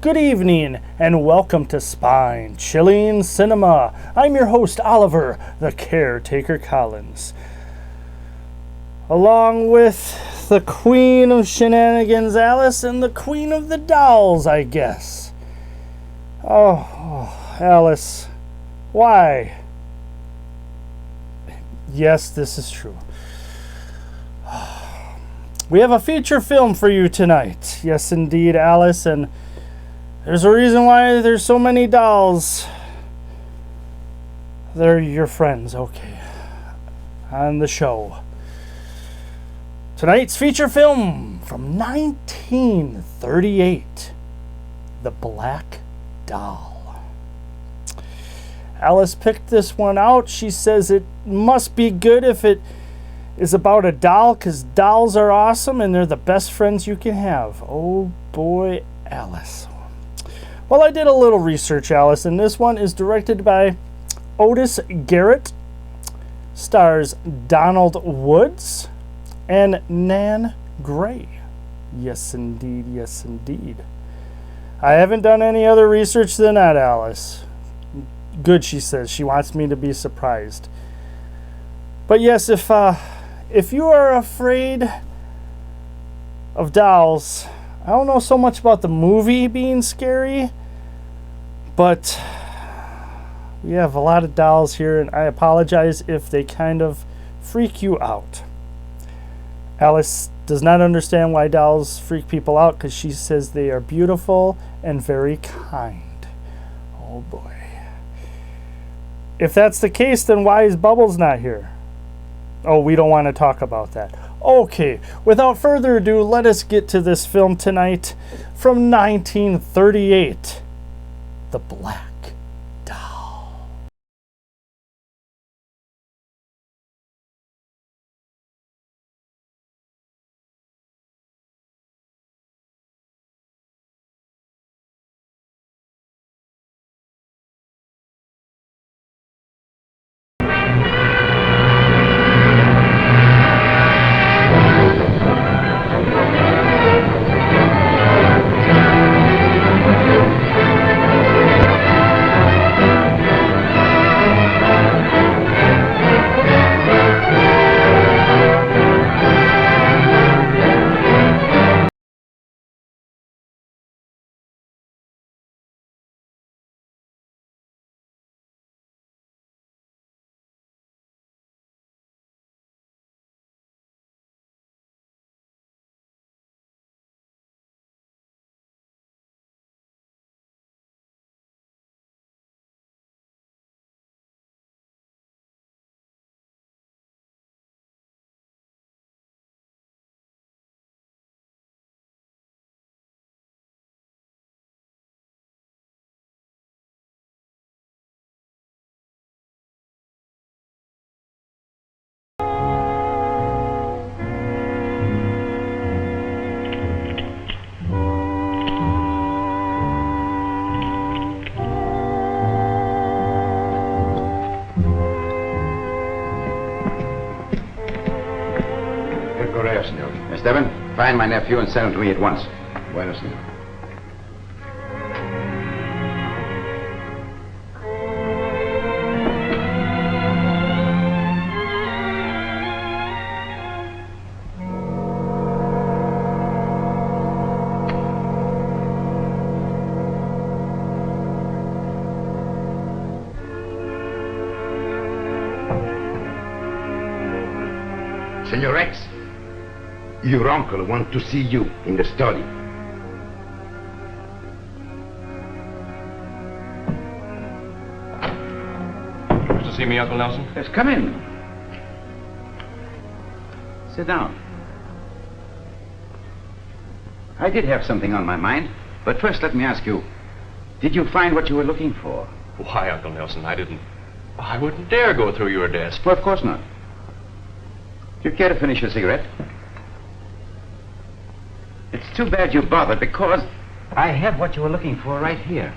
Good evening, and welcome to Spine Chilling Cinema. I'm your host, Oliver, the Caretaker Collins. Along with the Queen of Shenanigans, Alice, and the Queen of the Dolls, I guess. Oh, Alice, why? Yes, this is true. We have a feature film for you tonight. Yes, indeed, Alice, and there's a reason why there's so many dolls. They're your friends, okay, on the show. Tonight's feature film from 1938, The Black Doll. Alice picked this one out. She says it must be good if it is about a doll, because dolls are awesome and they're the best friends you can have. Oh boy, Alice. Well, I did a little research, Alice, and this one is directed by Otis Garrett, stars Donald Woods and Nan Gray. Yes, indeed, yes, indeed. I haven't done any other research than that, Alice. Good, she says. She wants me to be surprised. But yes, if you are afraid of dolls, I don't know so much about the movie being scary, but we have a lot of dolls here, and I apologize if they kind of freak you out. Alice does not understand why dolls freak people out, because she says they are beautiful and very kind. Oh boy. If that's the case, then why is Bubbles not here? Oh, we don't want to talk about that. Okay, without further ado, let us get to this film tonight from 1938, The Black Doll. Esteban, find my nephew and send him to me at once. Bueno, senor. Senor Rex, your uncle wants to see you in the study. Wish to see me, Uncle Nelson? Yes, come in. Sit down. I did have something on my mind, but first let me ask you, did you find what you were looking for? Why, Uncle Nelson, I wouldn't dare go through your desk. Well, of course not. Do you care to finish your cigarette? It's too bad you bothered, because I have what you were looking for right here.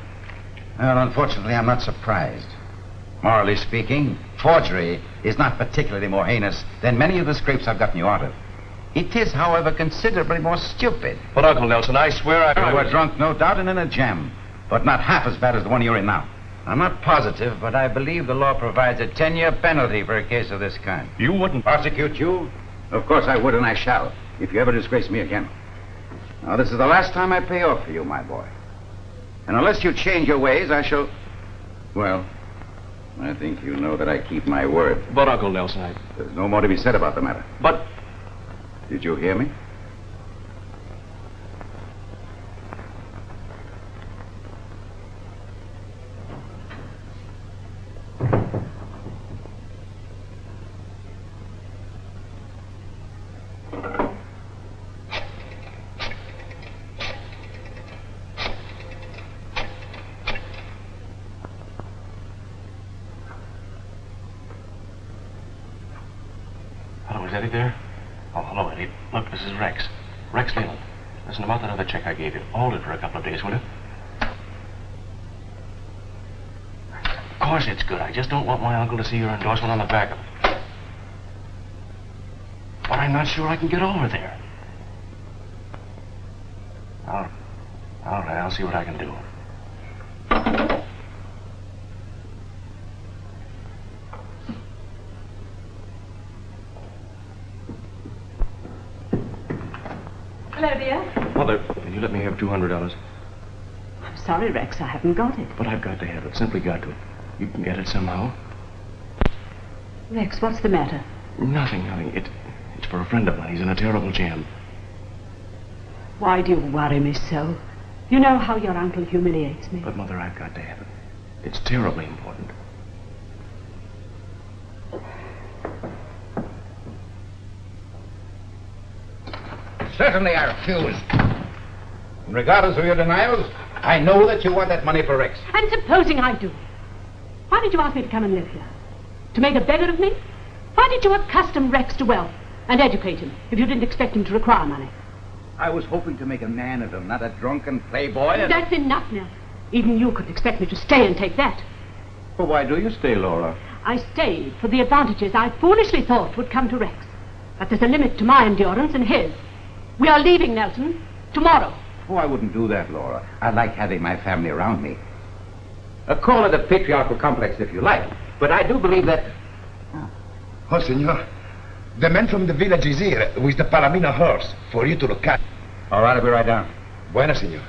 Well, unfortunately, I'm not surprised. Morally speaking, Forgery is not particularly more heinous than many of the scrapes I've gotten you out of. It is, however, considerably more stupid. But, Uncle Nelson, I swear You were drunk, no doubt, and in a jam, but not half as bad as the one you're in now. I'm not positive, but I believe the law provides a 10-year penalty for a case of this kind. You wouldn't Prosecute you? Of course I would, and I shall, if you ever disgrace me again. Now, this is the last time I pay off for you, my boy. And unless you change your ways, I shall... Well, I think you know that I keep my word. But, Uncle Nelson, There's no more to be said about the matter. But... Did you hear me? Hello, is Eddie there? Oh, hello, Eddie. Look, this is Rex. Rex Leland. Listen, about that other check I gave you. Hold it for a couple of days, will you? Of course it's good. I just don't want my uncle to see your endorsement on the back of it. But I'm not sure I can get over there. All right, I'll see what I can do. Hello, dear. Mother, will you let me have $200? I'm sorry, Rex, I haven't got it. But I've got to have it. Simply got to. You can get it somehow. Rex, what's the matter? Nothing. It's for a friend of mine. He's in a terrible jam. Why do you worry me so? You know how your uncle humiliates me. But, Mother, I've got to have it. It's terribly important. Certainly I refuse. And regardless of your denials, I know that you want that money for Rex. And supposing I do? Why did you ask me to come and live here? To make a beggar of me? Why did you accustom Rex to wealth and educate him if you didn't expect him to require money? I was hoping to make a man of him, not a drunken playboy. That's enough, Nell. Even you couldn't expect me to stay and take that. Well, why do you stay, Laura? I stayed for the advantages I foolishly thought would come to Rex. But there's a limit to my endurance and his. We are leaving, Nelson, tomorrow. Oh, I wouldn't do that, Laura. I like having my family around me. Call it a patriarchal complex if you like, but I do believe that... Oh, senor. The man from the village is here with the Palomino horse for you to look at. All right, I'll be right down. Bueno, senor.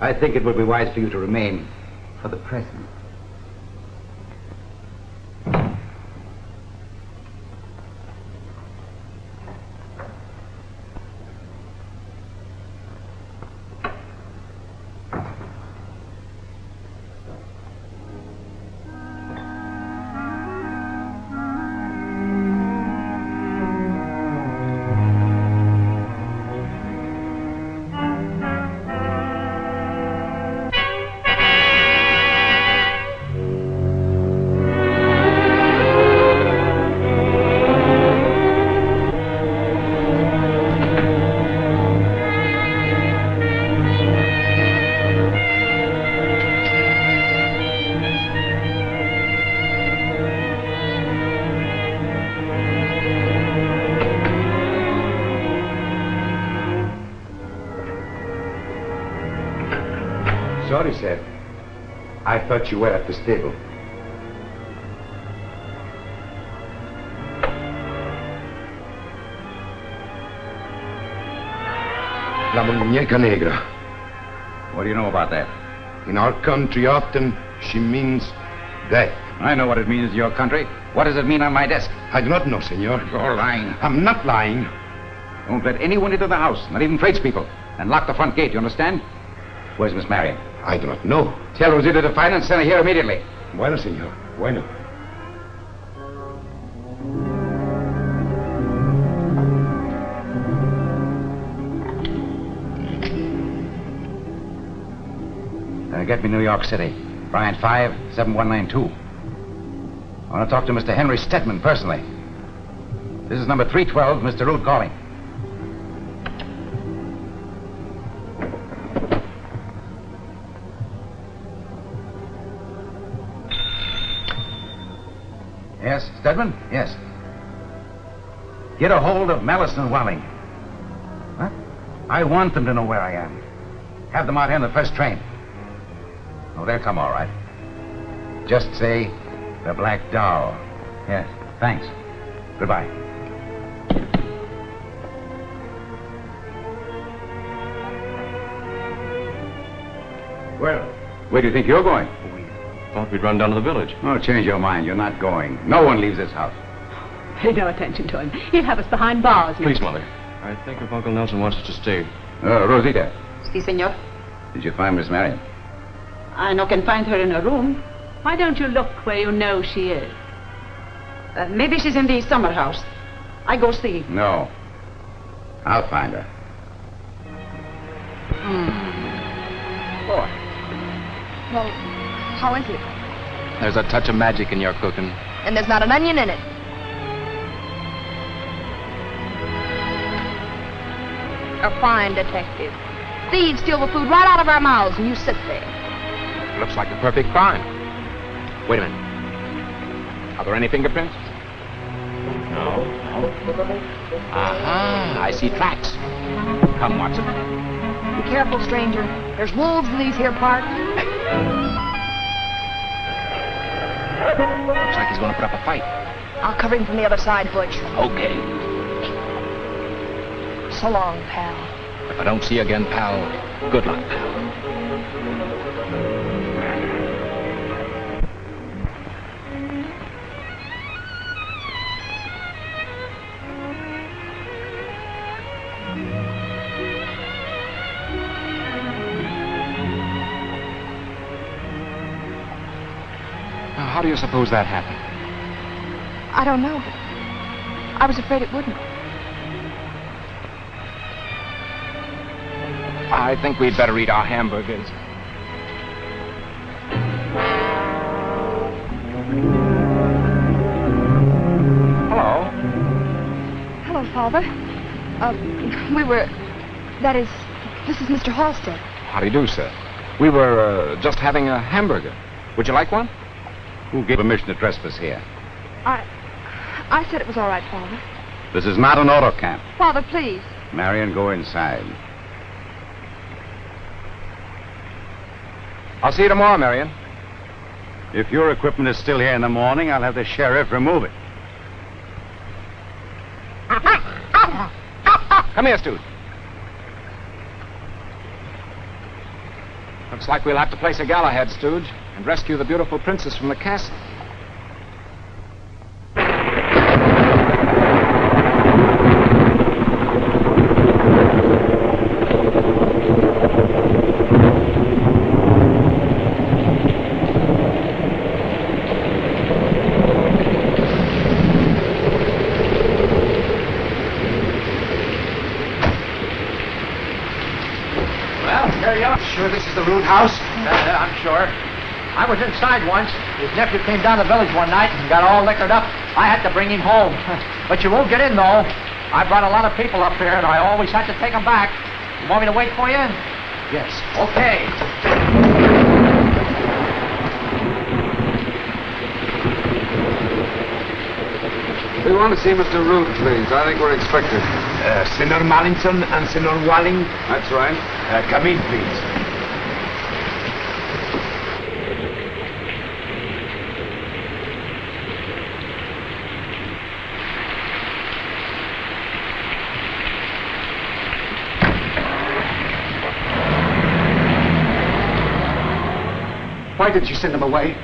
I think it would be wise for you to remain for the present. Sorry, sir. I thought you were at the stable. La muñeca negra. What do you know about that? In our country, often, she means death. I know what it means in your country. What does it mean on my desk? I do not know, senor. You're lying. I'm not lying. Don't let anyone into the house, not even tradespeople. And lock the front gate, you understand? Where's Miss Marion? I do not know. Tell Rosita to find and send her here immediately. Bueno, senor. Bueno. Get me New York City. Bryant 5, 7192. I want to talk to Mr. Henry Stedman personally. This is number 312, Mr. Rood calling. Yes, Stedman? Yes. Get a hold of Mellison and Walling. What? I want them to know where I am. Have them out here in the first train. Oh, they'll come all right. Just say the Black Doll. Yes, thanks. Goodbye. Well, where do you think you're going? Thought we'd run down to the village. Oh, change your mind. You're not going. No one leaves this house. Pay no attention to him. He'll have us behind bars. Please, Mother. I think if Uncle Nelson wants us to stay. Rosita, Si, senor. did you find Miss Marion? I no can find her in her room. Why don't you look where you know she is? Maybe she's in the summer house. I go see. No. I'll find her. Boy. Well, how is it? There's a touch of magic in your cooking. And there's not an onion in it. A fine detective. Thieves steal the food right out of our mouths, and you sit there. Looks like the perfect crime. Wait a minute. Are there any fingerprints? No. Aha, I see tracks. Come, Watson. Be careful, stranger. There's wolves in these here parts. Looks like he's going to put up a fight. I'll cover him from the other side, Butch. Okay. So long, pal. If I don't see you again, pal, good luck, pal. Now, how do you suppose that happened? I don't know. I was afraid it wouldn't. I think we'd better eat our hamburgers. Hello. Hello, Father. This is Mr. Halstead. How do you do, sir? We were just having a hamburger. Would you like one? Who gave permission to trespass here? I said it was all right, Father. This is not an auto camp. Father, please. Marion, go inside. I'll see you tomorrow, Marion. If your equipment is still here in the morning, I'll have the sheriff remove it. Come here, Stooge. Looks like we'll have to place a gala ahead, Stooge, and rescue the beautiful princess from the castle. Sure this is the Rood house? I'm sure. I was inside once. His nephew came down the village one night and got all liquored up. I had to bring him home. But you won't get in, though. I brought a lot of people up here, and I always had to take them back. You want me to wait for you? Yes. Okay. We want to see Mr. Rood, please. I think we're expected. Senor Mallinson and Senor Walling. That's right. Come in, please. Why did you send them away?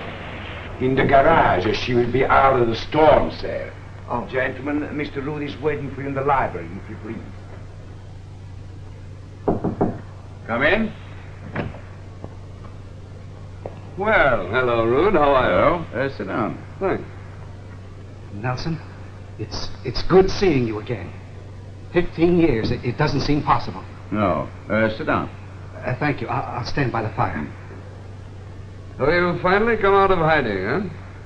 In the garage. She will be out of the storm, sir. Oh. Gentlemen, Mr. Rood is waiting for you in the library, if you please. Come in. Well, hello, Rood. How are you? Sit down. Thanks. Nelson, it's good seeing you again. 15 years. It doesn't seem possible. No. Sit down. Thank you. I'll stand by the fire. So you finally come out of hiding, huh?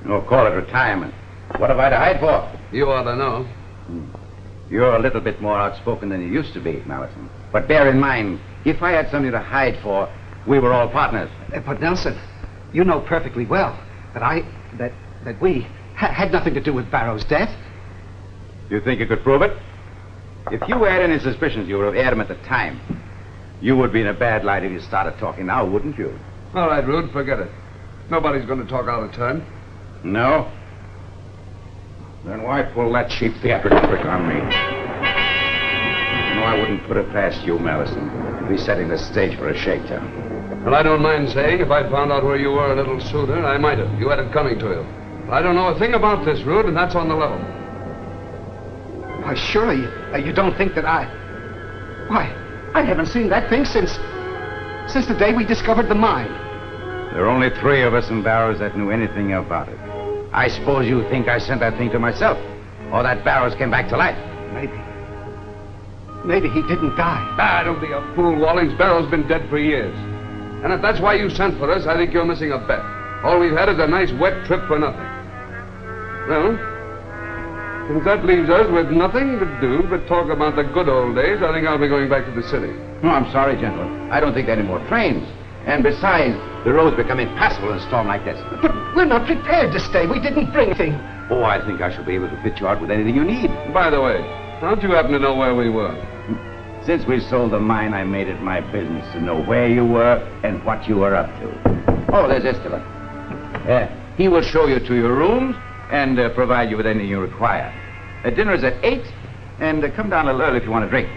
Oh, call it retirement. What have I to hide for? You ought to know. You're a little bit more outspoken than you used to be, Malison. But bear in mind, if I had something to hide for, we were all partners. But Nelson, you know perfectly well that we had nothing to do with Barrow's death. You think you could prove it? If you had any suspicions, you would have aired them at the time. You would be in a bad light if you started talking now, wouldn't you? All right, Rood, forget it. Nobody's going to talk out of turn. No? Then why pull that cheap theatrical trick on me? You know, I wouldn't put it past you, Madison, to be setting the stage for a shakedown. Well, I don't mind saying, if I'd found out where you were a little sooner, I might have. You had it coming to you. But I don't know a thing about this, Rood, and that's on the level. Why, surely you don't think that I... Why, I haven't seen that thing since the day we discovered the mine. There are only 3 of us in Barrows that knew anything about it. I suppose you think I sent that thing to myself, or that Barrows came back to life. Maybe he didn't die. Ah, don't be a fool, Wallings. Barrow's been dead for years. And if that's why you sent for us, I think you're missing a bet. All we've had is a nice wet trip for nothing. Well, since that leaves us with nothing to do but talk about the good old days, I think I'll be going back to the city. No, I'm sorry, gentlemen. I don't think there are any more trains. And besides, the roads become impassable in a storm like this. But we're not prepared to stay. We didn't bring anything. Oh, I think I shall be able to fit you out with anything you need. By the way, how'd you happen to know where we were? Since we sold the mine, I made it my business to know where you were and what you were up to. Oh, there's Esteban. He will show you to your rooms and provide you with anything you require. Dinner is at 8, and come down a little early if you want a drink.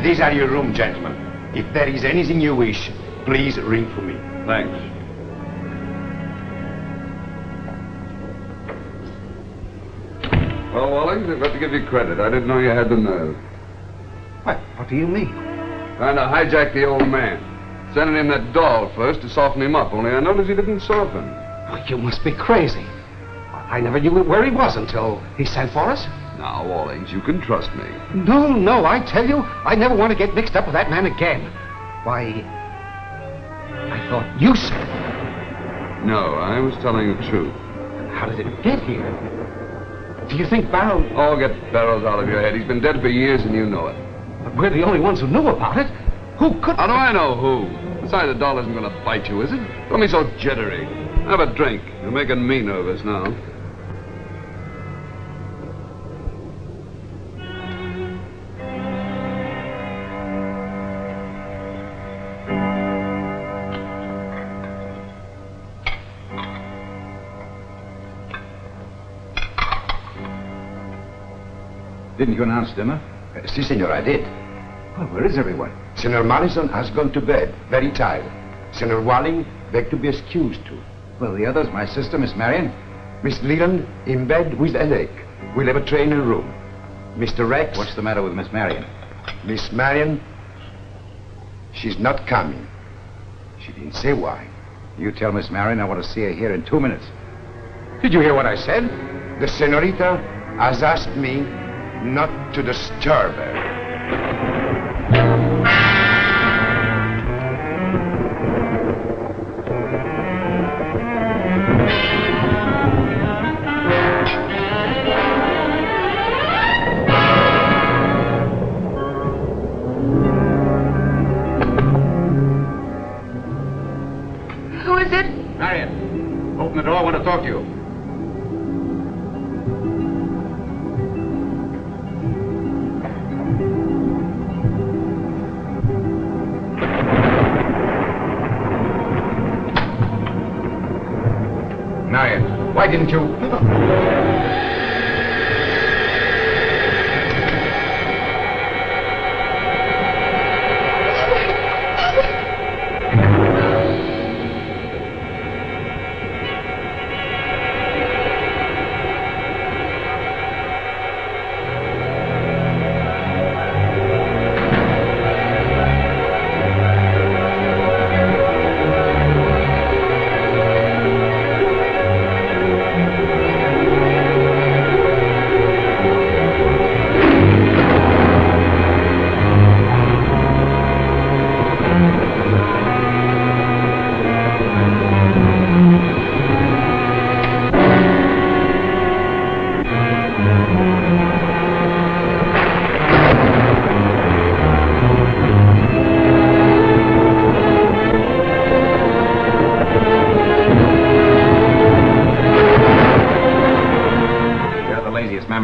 These are your rooms, gentlemen. If there is anything you wish, please ring for me. Thanks. Well, Wallings, I've got to give you credit. I didn't know you had the nerve. What do you mean? Trying to hijack the old man. Sending him that doll first to soften him up, only I noticed he didn't soften. Oh, you must be crazy. I never knew where he was until he sent for us. Now, Wallings, you can trust me. No, I tell you, I never want to get mixed up with that man again. Why, I thought you said it. No, I was telling the truth. How did it get here? Do you think Barrow... Oh, get Barrows out of your head. He's been dead for years and you know it. But we're the only ones who knew about it. Who could... How do I know who? Besides, the doll isn't going to bite you, is it? Don't be so jittery. Have a drink. You're making me nervous now. Didn't you announce dinner? Si, senor, I did. Well, where is everyone? Senor Madison has gone to bed, very tired. Senor Walling begged to be excused too. Well, the others, my sister, Miss Marion. Miss Leland in bed with a headache. We'll have a train in room. Mr. Rex... What's the matter with Miss Marion? Miss Marion, she's not coming. She didn't say why. You tell Miss Marion I want to see her here in 2 minutes. Did you hear what I said? The senorita has asked me not to disturb her. Who is it? Marion, open the door. I want to talk to you. Marion, why didn't you...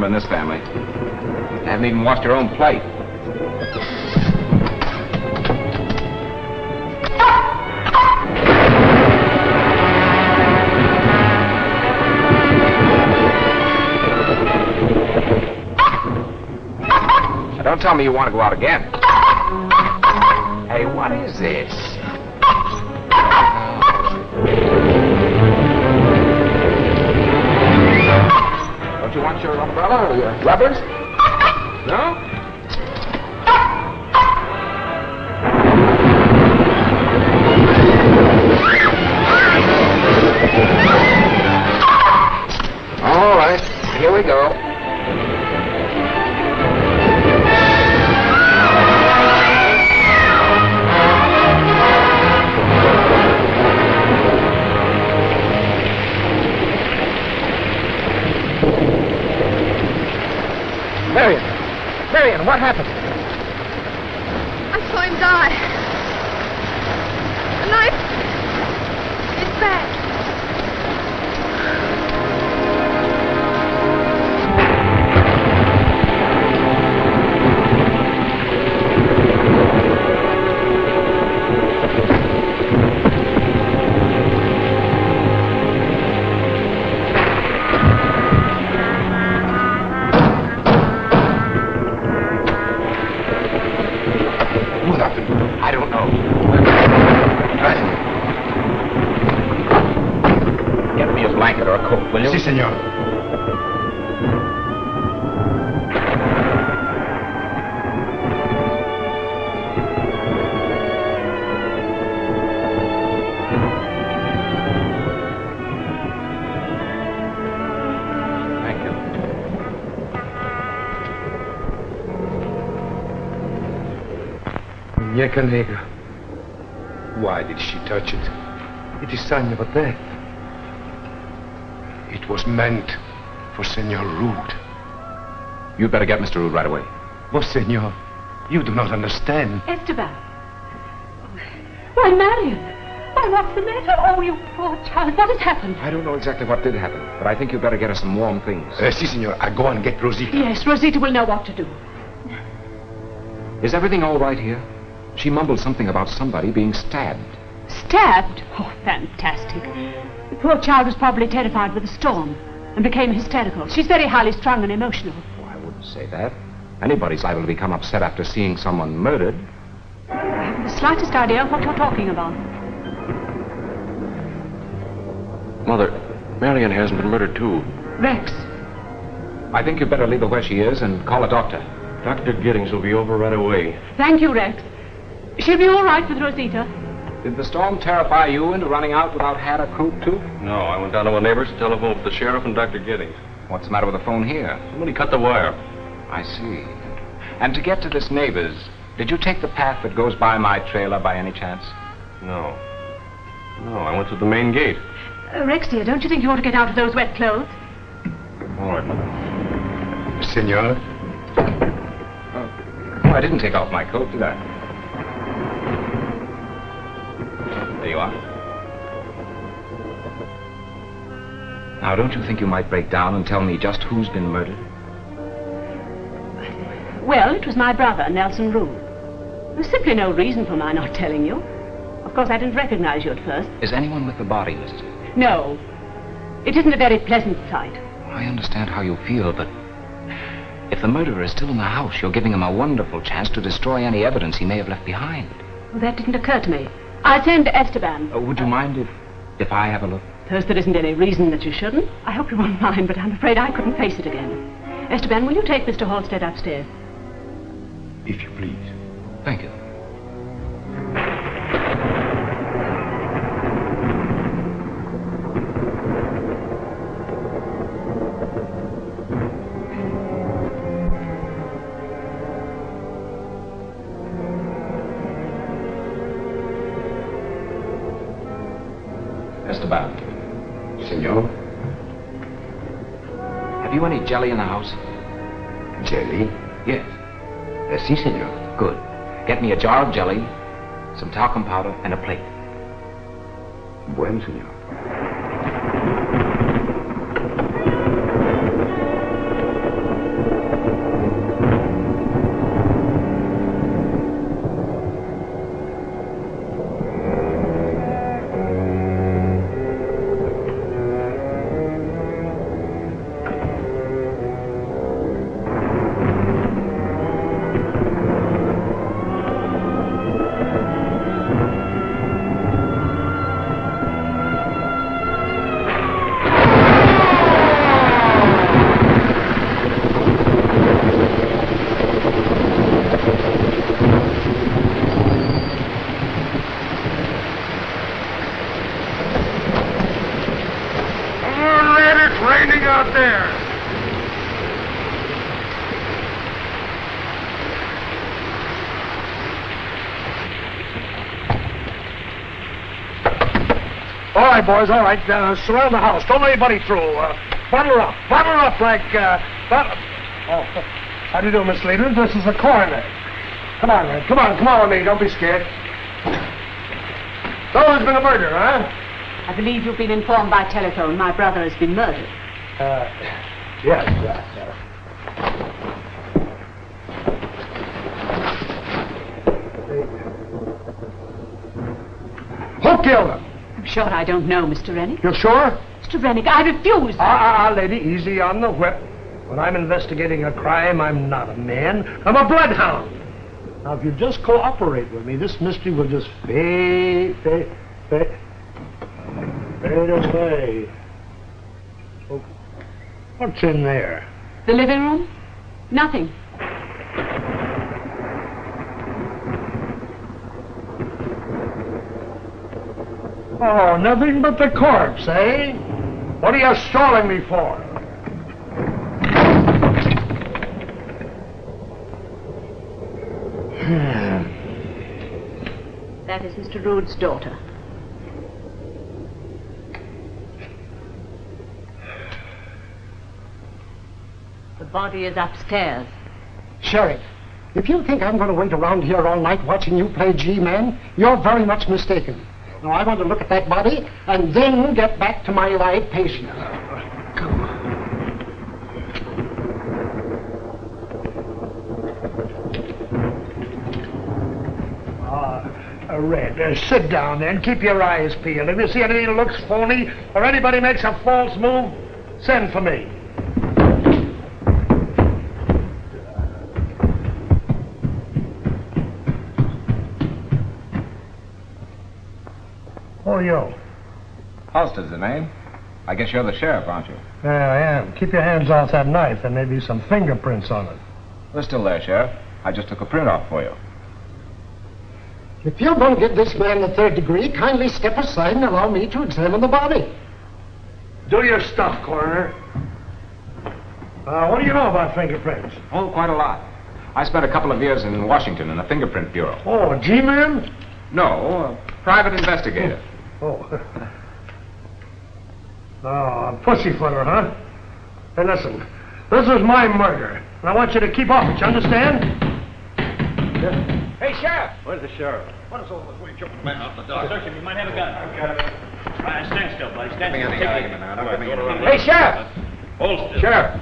in this family. You haven't even washed your own plate. Now, don't tell me you want to go out again. Hey, what is this? Don't you want your umbrella or your rubbers? No? All right, here we go. Marion, what happened? I saw him die. The knife. It's back. Sí, señor. Thank you. Muñeca negra. Why did she touch it? It is sign of a death. It was meant for Senor Rood. You'd better get Mr. Rood right away. But, senor, you do not understand. Esteban. Why, Marion. Why, what's the matter? Oh, you poor child. What has happened? I don't know exactly what did happen, but I think you'd better get us some warm things. Si, senor. I go and get Rosita. Yes, Rosita will know what to do. Is everything all right here? She mumbled something about somebody being stabbed. Stabbed? Oh, fantastic. The poor child was probably terrified with the storm and became hysterical. She's very highly strung and emotional. Oh, I wouldn't say that. Anybody's liable to become upset after seeing someone murdered. I haven't the slightest idea of what you're talking about. Mother, Marion hasn't been murdered, too. Rex. I think you'd better leave her where she is and call a doctor. Dr. Giddings will be over right away. Thank you, Rex. She'll be all right with Rosita. Did the storm terrify you into running out without hat or coat, too? No, I went down to a neighbor's to telephone for the sheriff and Dr. Giddings. What's the matter with the phone here? Somebody cut the wire. I see. And to get to this neighbor's, did you take the path that goes by my trailer by any chance? No. No, I went through the main gate. Rex, dear, don't you think you ought to get out of those wet clothes? All right, Mother. Senor? Oh, I didn't take off my coat, did I? There you are. Now, don't you think you might break down and tell me just who's been murdered? Well, it was my brother, Nelson Rood. There's simply no reason for my not telling you. Of course, I didn't recognize you at first. Is anyone with the body, Mrs. No. It isn't a very pleasant sight. I understand how you feel, but if the murderer is still in the house, you're giving him a wonderful chance to destroy any evidence he may have left behind. Well, that didn't occur to me. I'll send Esteban. Would you mind if I have a look? First, there isn't any reason that you shouldn't. I hope you won't mind, but I'm afraid I couldn't face it again. Esteban, will you take Mr. Halstead upstairs? If you please. Thank you. Esteban. Senor? Have you any jelly in the house? Jelly? Yes. Si, senor. Good. Get me a jar of jelly, some talcum powder, and a plate. Bueno, senor. All right, boys, all right. Surround the house. Don't let anybody through. Bottle up. Bottle up like, Oh, how do you do, Miss Leland? This is the coroner. Come on, man. Come on with me. Don't be scared. So there's been a murder, huh? I believe you've been informed by telephone my brother has been murdered. Yes. Who killed him? I'm sure I don't know, Mr. Rennick. You're sure? Mr. Rennick, I refuse. Lady, easy on the whip. When I'm investigating a crime, I'm not a man. I'm a bloodhound. Now, if you just cooperate with me, this mystery will just fade away. Oh, what's in there? The living room? Nothing. Oh, nothing but the corpse, eh? What are you stalling me for? That is Mr. Rood's daughter. The body is upstairs. Sheriff, if you think I'm going to wait around here all night watching you play G-Man, you're very much mistaken. Now, I want to look at that body and then get back to my live patient. Come on. Red, sit down there and keep your eyes peeled. If you see anything that looks phony or anybody makes a false move, send for me. Who are you? Halstead's the name. I guess you're the sheriff, aren't you? Yeah, I am. Keep your hands off that knife. There may be some fingerprints on it. They're still there, Sheriff. I just took a print off for you. If you're going to give this man the third degree, kindly step aside and allow me to examine the body. Do your stuff, coroner. What do you know about fingerprints? Oh, quite a lot. I spent a couple of years in Washington in the fingerprint bureau. Oh, a G-man? No, a private investigator. Oh, a pussyfooter, huh? Hey, listen, this is my murder, and I want you to keep off it, you understand? Yeah. Hey, Sheriff! Where's the sheriff? What is all this? Where you jumping man out the dog? Search him. You might have a gun. I've got it. All right, stand still, buddy. Stand still. Hey, Sheriff! Hold still. Sheriff!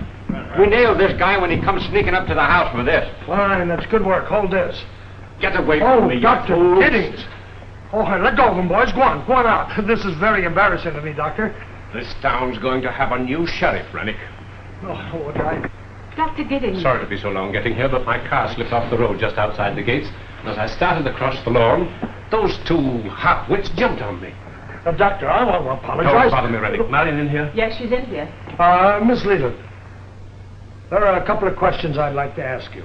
We nailed this guy when he comes sneaking up to the house with this. Fine, that's good work. Hold this. Get away from me, Dr. you fools. Giddings! Oh, let go of him, boys. Go on out. This is very embarrassing to me, Doctor. This town's going to have a new sheriff, Rennick. Oh, what I... Dr. Giddings. Sorry to be so long getting here, but my car slipped off the road just outside the gates. And as I started across the lawn, those two half-wits jumped on me. Doctor, I want to apologize. Don't bother me, Rennick. Marion in here? Yes, she's in here. Miss Leland, there are a couple of questions I'd like to ask you.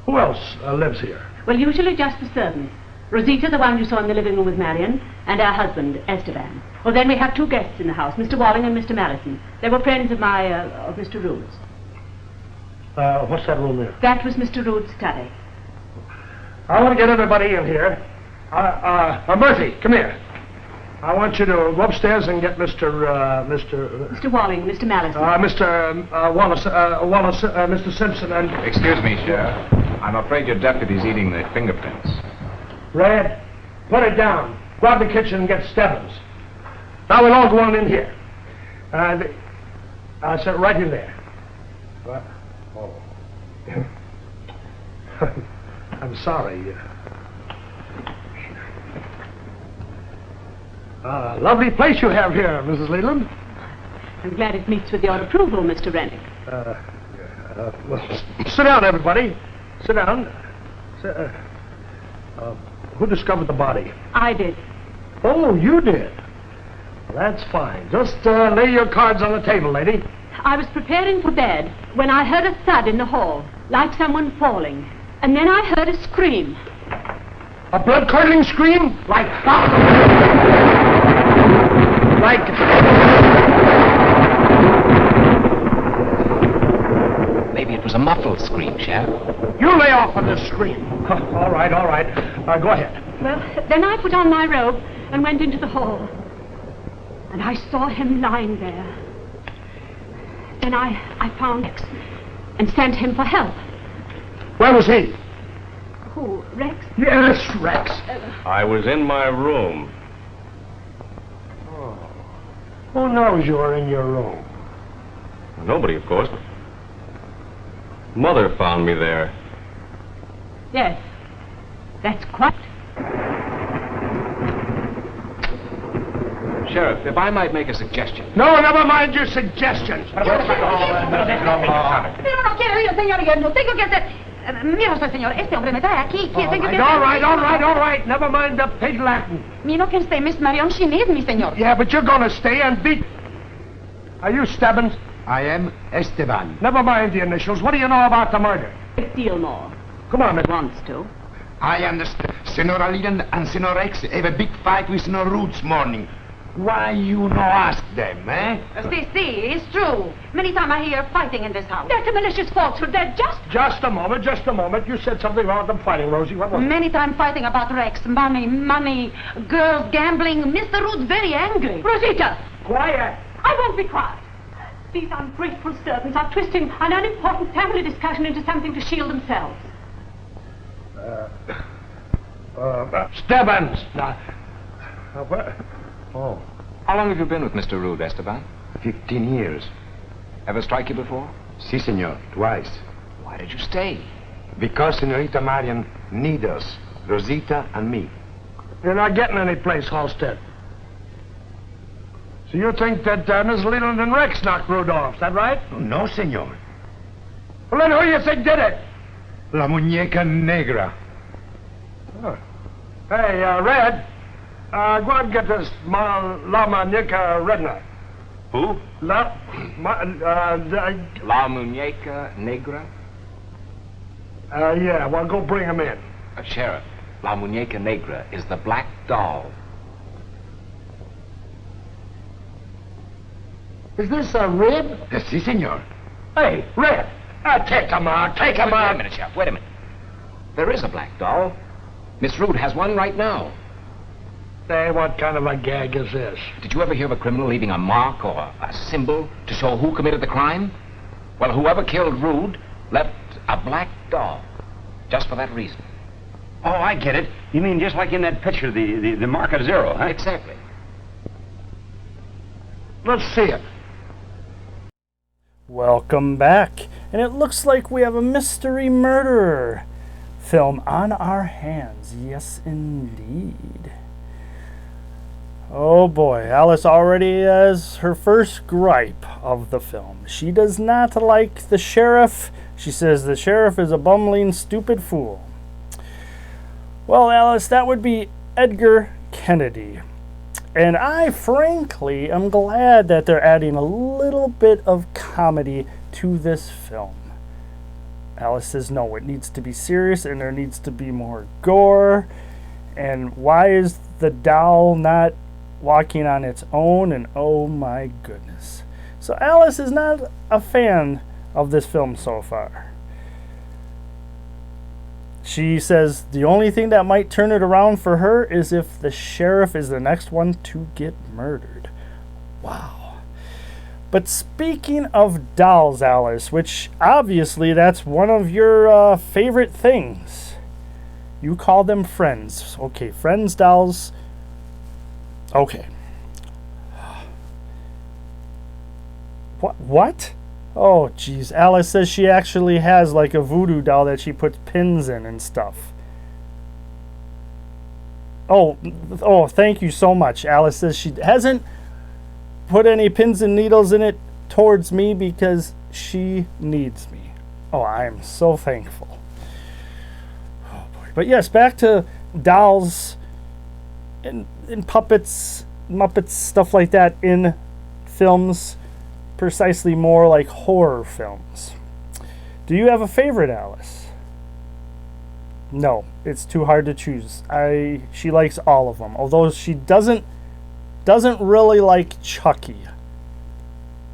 Who else lives here? Well, usually just the servants. Rosita, the one you saw in the living room with Marion, and her husband, Esteban. Well, then we have two guests in the house, Mr. Walling and Mr. Mallison. They were friends of Mr. Rood's. What's that room there? That was Mr. Rood's study. I want to get everybody in here. Murphy, come here. I want you to go upstairs and get Mr. Walling, Mr. Mallison. Wallace, Mr. Simpson, and... Excuse me, Sheriff. I'm afraid your deputy's eating the fingerprints. Red, put it down. Go out the kitchen and get Stebbins. Now we'll all go on in here. Sit right in there. I'm sorry. Lovely place you have here, Mrs. Leland. I'm glad it meets with your approval, Mr. Rennick. Well, sit down, everybody. Sit down. Who discovered the body? I did. Oh, you did? Well, that's fine. Just lay your cards on the table, lady. I was preparing for bed when I heard a thud in the hall, like someone falling. And then I heard a scream. A blood-curdling scream? Like... Maybe it was a muffled scream, Sheriff. You lay off on this scream. All right. Go ahead. Well, then I put on my robe and went into the hall. and I saw him lying there. Then I found Rex and sent him for help. Where was he? Who, Rex? Yes, Rex. I was in my room. Who knows you were in your room? Nobody, of course. Mother found me there. Yes, that's quite. Sheriff, if I might make a suggestion. No, never mind your suggestions. No, quiero ir, señor, yo no tengo que hacer... Mira usted, señor, este hombre me trae aquí. All right. Never mind the pig Latin. Me no can stay, Miss Marion. She needs me, señor. Yeah, but you're gonna stay and beat... Are you Stebbins? I am Esteban. Never mind the initials. What do you know about the murder? A deal more. Come on, Miss. Wants to. I understand. Senora Leland and Senor Rex have a big fight with Senor Rood this morning. Why you no ask them, eh? See, it's true. Many times I hear fighting in this house. That's a malicious falsehood. They're just... Just a moment. You said something about them fighting, Rosie. What was it? Many times fighting about Rex. Money, girls, gambling. Mr. Rood's very angry. Rosita! Quiet. I won't be quiet. These ungrateful servants are twisting an unimportant family discussion into something to shield themselves. Stebbins. Oh. How long have you been with Mr. Rood, Esteban? 15 years. Ever strike you before? Si, senor. Twice. Why did you stay? Because Senorita Marion need us. Rosita and me. You're not getting any place, Halstead. So you think that Miss Leland and Rex knocked Rood off, is that right? No, senor. Well, then who do you think did it? La muñeca negra. Oh. Hey, Red, go and get this La Muñeca Redna. Who? La Muñeca Negra? Yeah, well, go bring him in. Sheriff, La Muñeca Negra is the black doll. Is this a rib? Si, senor. Hey, Red, take him out. Wait a minute, Sheriff, wait a minute. There is a black doll. Miss Rood has one right now. Say, what kind of a gag is this? Did you ever hear of a criminal leaving a mark or a symbol to show who committed the crime? Well, whoever killed Rood left a black doll just for that reason. Oh, I get it. You mean just like in that picture, the mark of zero, huh? Exactly. Let's see it. Welcome back. And it looks like we have a mystery murderer film on our hands. Yes, indeed. Oh boy, Alice already has her first gripe of the film. She does not like the sheriff. She says the sheriff is a bumbling, stupid fool. Well, Alice, that would be Edgar Kennedy. And I, frankly, am glad that they're adding a little bit of comedy to this film. Alice says, no, it needs to be serious and there needs to be more gore. And why is the doll not walking on its own? And oh my goodness. So Alice is not a fan of this film so far. She says the only thing that might turn it around for her is if the sheriff is the next one to get murdered. Wow. But speaking of dolls, Alice, which obviously that's one of your favorite things. You call them friends. Okay, friends, dolls. Okay. What? Oh, geez. Alice says she actually has like a voodoo doll that she puts pins in and stuff. Oh, thank you so much. Alice says she hasn't put any pins and needles in it towards me because she needs me. Oh, I am so thankful. Oh, boy. But yes, back to dolls and puppets, Muppets, stuff like that in films. Precisely more like horror films. Do you have a favorite, Alice? No, it's too hard to choose. She likes all of them, although she doesn't really like Chucky.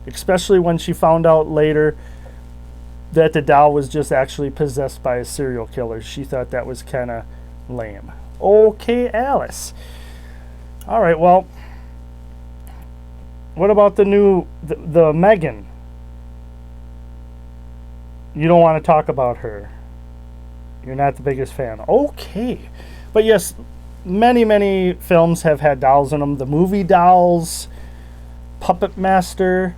Especially when she found out later that the doll was just actually possessed by a serial killer. She thought that was kind of lame. Okay, Alice. All right, well, What about the Megan? You don't want to talk about her. You're not the biggest fan. Okay. But yes, many films have had dolls in them. The movie dolls, Puppet Master,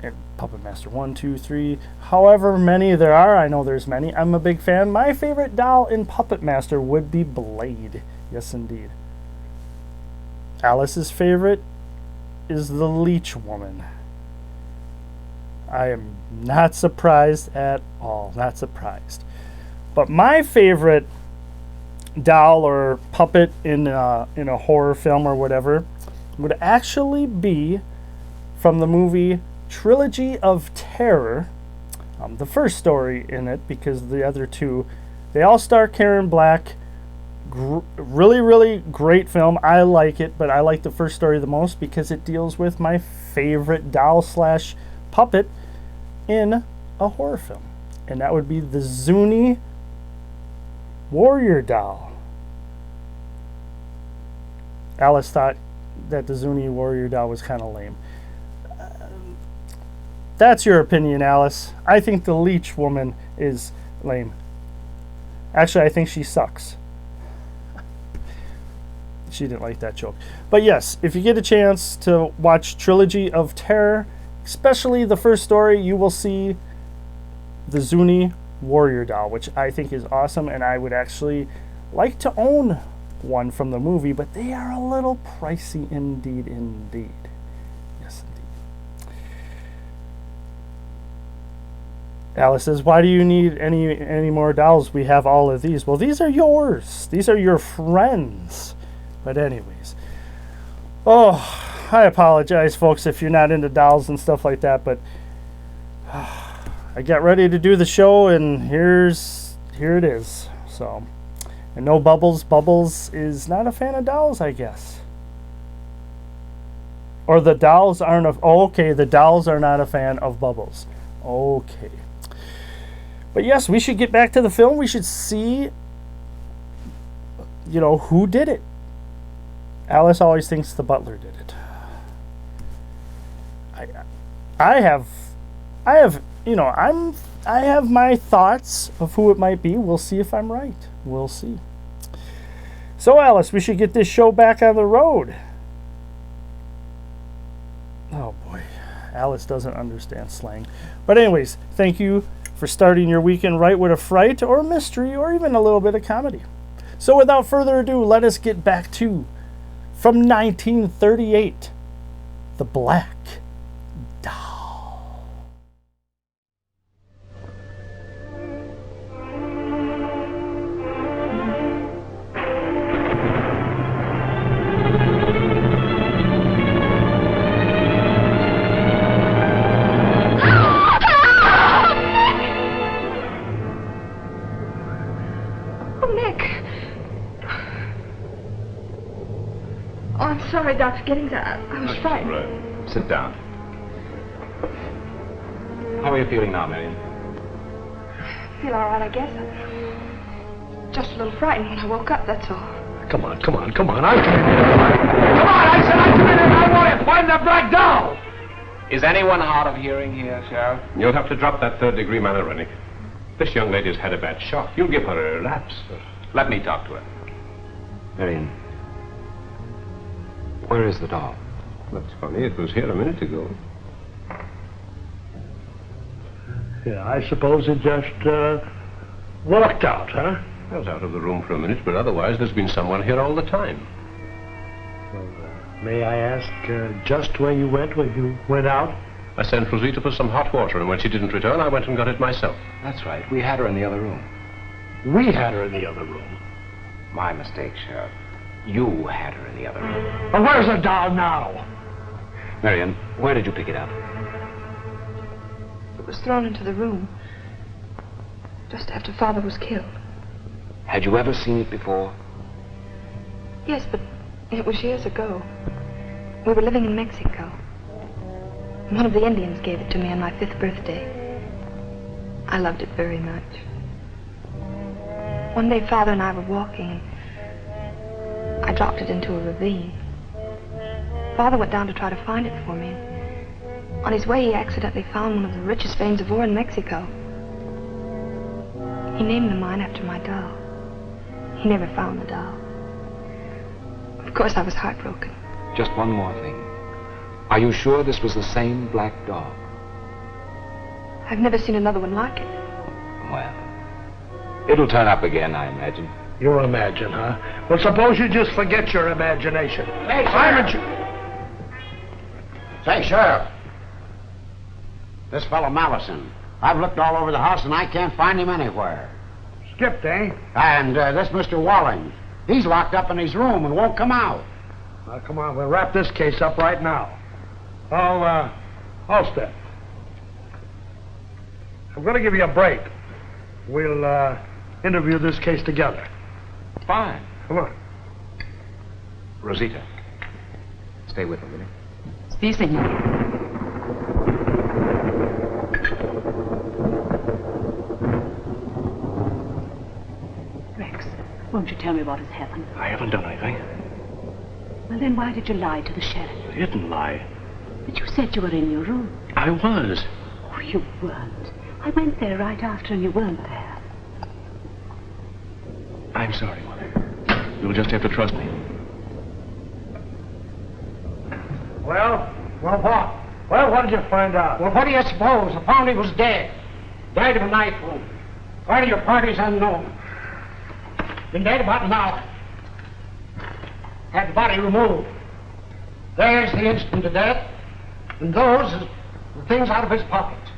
and Puppet Master 1, 2, 3. However many there are, I know there's many. I'm a big fan. My favorite doll in Puppet Master would be Blade. Yes, indeed. Alice's favorite is the Leech Woman. I am not surprised at all. Not surprised. But my favorite doll or puppet in a horror film or whatever would actually be from the movie Trilogy of Terror. The first story in it, because the other two, they all star Karen Black. Really great film. I like it, but I like the first story the most because it deals with my favorite doll / puppet in a horror film, and that would be the Zuni warrior doll. Alice thought that the Zuni warrior doll was kind of lame. That's your opinion, Alice. I think the Leech Woman is lame. Actually, I think she sucks. She didn't like that joke. But yes, if you get a chance to watch Trilogy of Terror, especially the first story, you will see the Zuni warrior doll, which I think is awesome, and I would actually like to own one from the movie, but they are a little pricey indeed. Yes, indeed. Alice says, why do you need any more dolls? We have all of these. Well, these are yours. These are your friends. But anyways, I apologize, folks, if you're not into dolls and stuff like that, but I got ready to do the show, and here it is. So, and no Bubbles. Bubbles is not a fan of dolls, I guess. Or the dolls aren't okay, the dolls are not a fan of Bubbles. Okay. But yes, we should get back to the film. We should see, who did it. Alice always thinks the butler did it. I have my thoughts of who it might be. We'll see if I'm right. We'll see. So, Alice, we should get this show back on the road. Oh boy, Alice doesn't understand slang. But anyways, thank you for starting your weekend right with a fright or a mystery or even a little bit of comedy. So, without further ado, let us get back to from 1938, The Black Doll. Oh, Nick. Oh, I'm sorry, Dr. Giddings. I was frightened. Right. Sit down. How are you feeling now, Marion? I feel all right, I guess. I'm just a little frightened when I woke up, that's all. Come on. Come on, I said I come in and I want to find the black doll! Is anyone hard of hearing here, Sheriff? You'll have to drop that third-degree manner, Rennick. This young lady's had a bad shock. You'll give her a relapse. Let me talk to her. Marion, where is the doll? That's funny. It was here a minute ago. Yeah, I suppose it just walked out, huh? I was out of the room for a minute, but otherwise there's been someone here all the time. Well, may I ask just where you went when you went out? I sent Rosita for some hot water, and when she didn't return, I went and got it myself. That's right. We had her in the other room. We had her in the other room. My mistake, Sheriff. You had her in the other room. Well, where's the doll now? Marion, where did you pick it up? It was thrown into the room just after Father was killed. Had you ever seen it before? Yes, but it was years ago. We were living in Mexico. One of the Indians gave it to me on my 5th birthday. I loved it very much. One day, Father and I were walking, and I dropped it into a ravine. Father went down to try to find it for me. On his way, he accidentally found one of the richest veins of ore in Mexico. He named the mine after my doll. He never found the doll. Of course, I was heartbroken. Just one more thing. Are you sure this was the same black dog? I've never seen another one like it. Well, it'll turn up again, I imagine. You imagine, huh? Well, suppose you just forget your imagination. Hey, Sheriff! Say, Sheriff. This fellow Mallison. I've looked all over the house and I can't find him anywhere. Skipped, eh? And this Mr. Walling. He's locked up in his room and won't come out. Now, come on, we'll wrap this case up right now. I'll step. I'm going to give you a break. We'll interview this case together. Fine. Come on. Rosita, stay with me, will you? Sí, señor. Rex, won't you tell me what has happened? I haven't done anything. Well, then why did you lie to the sheriff? I didn't lie. But you said you were in your room. I was. Oh, you weren't. I went there right after and you weren't there. I'm sorry, Mother. You'll just have to trust me. Well, what? Well, what did you find out? Well, what do you suppose? I found he was dead. Died of a knife wound. Where to your party's unknown. Been dead about an hour. Had the body removed. There's the instant of death. And those are the things out of his pockets.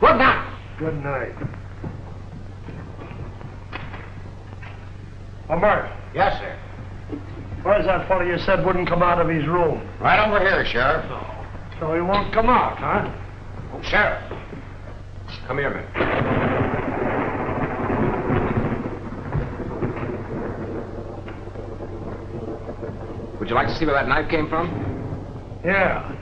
Good night. Good night. Murph. Yes, sir. Where's that fellow you said wouldn't come out of his room? Right over here, Sheriff. So he won't come out, huh? Oh, Sheriff. Come here, man. Would you like to see where that knife came from? Yeah.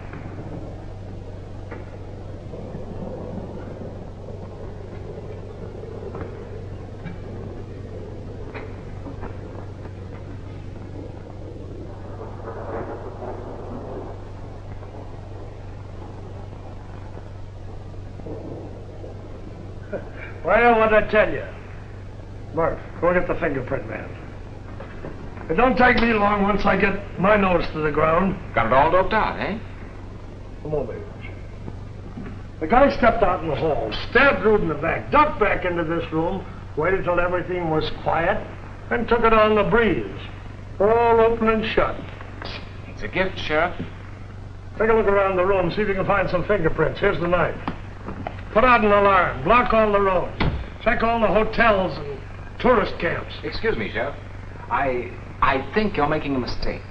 Well, what'd I tell you? Murph, go get the fingerprint man. It don't take me long once I get my nose to the ground. Got it all doped out, eh? Come on, baby. The guy stepped out in the hall, stabbed Rood in the back, ducked back into this room, waited till everything was quiet, and took it on the breeze. All open and shut. It's a gift, Sheriff. Take a look around the room, see if you can find some fingerprints. Here's the knife. Put out an alarm. Block all the roads. Check all the hotels and tourist camps. Excuse me, Sheriff. I think you're making a mistake.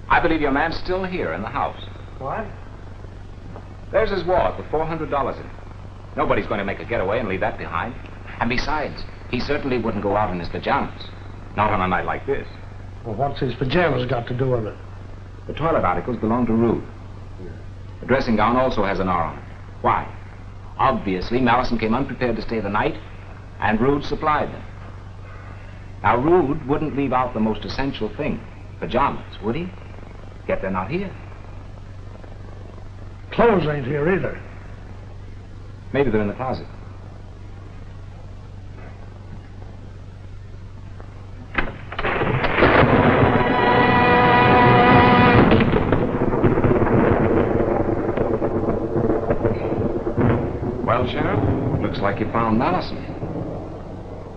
I believe your man's still here in the house. What? There's his wallet with $400 in it. Nobody's going to make a getaway and leave that behind. And besides, he certainly wouldn't go out in his pajamas. Not on a night like this. Well, what's his pajamas got to do with it? The toilet articles belong to Rood. The dressing gown also has an R on it. Why? Obviously, Mallison came unprepared to stay the night, and Rood supplied them. Now, Rood wouldn't leave out the most essential thing, pajamas, would he? Yet they're not here. Clothes ain't here either. Maybe they're in the closet. Well, Sheriff, looks like you found Mallison.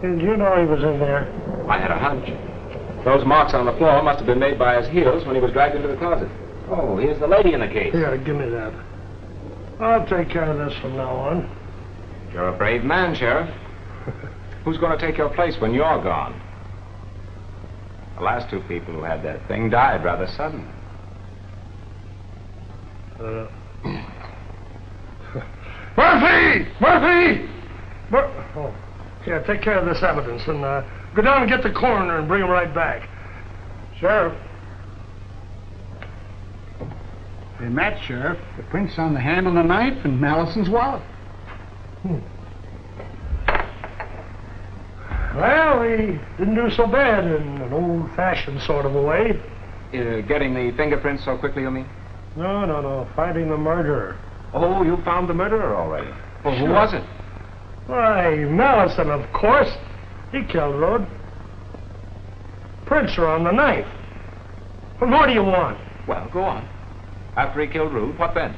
Did you know he was in there? I had a hunch. Those marks on the floor must have been made by his heels when he was dragged into the closet. Oh, here's the lady in the case. Here, give me that. I'll take care of this from now on. You're a brave man, Sheriff. Who's going to take your place when you're gone? The last two people who had that thing died rather suddenly. Murphy! Murphy! Oh, yeah, take care of this evidence and go down and get the coroner and bring him right back. Sheriff. They match, Sheriff. The prints on the handle of the knife and Mallison's wallet. Well, he didn't do so bad in an old-fashioned sort of a way. Getting the fingerprints so quickly, you mean? No. Finding the murderer. Oh, you found the murderer already. Well, who Sure. was it? Why, Mallison, of course. He killed Rood. Prints are on the knife. What more do you want? Well, go on. After he killed Rood, what then?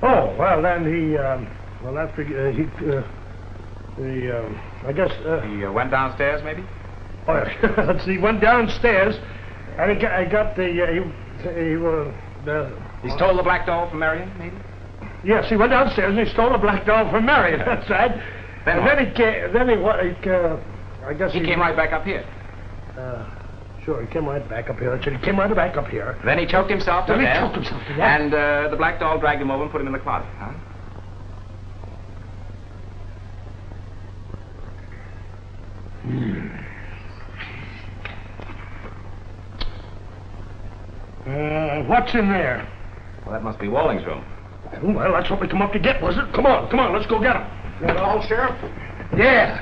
Oh, well, then he, after I guess, He went downstairs, maybe? oh, yeah. He went downstairs, and he got the, He stole the black doll from Marion, maybe? yes, he went downstairs and he stole a black doll from Marion, that's right. Then And what? then I guess He came right back up here. Sure, he came right back up here. That's it. He came right back up here. Then he choked himself to Then he death. choked himself to death. And the black doll dragged him over and put him in the closet, huh? What's in there? Well, that must be Walling's room. Well, that's what we come up to get, was it? Come on, let's go get him. That all, Sheriff? Yeah.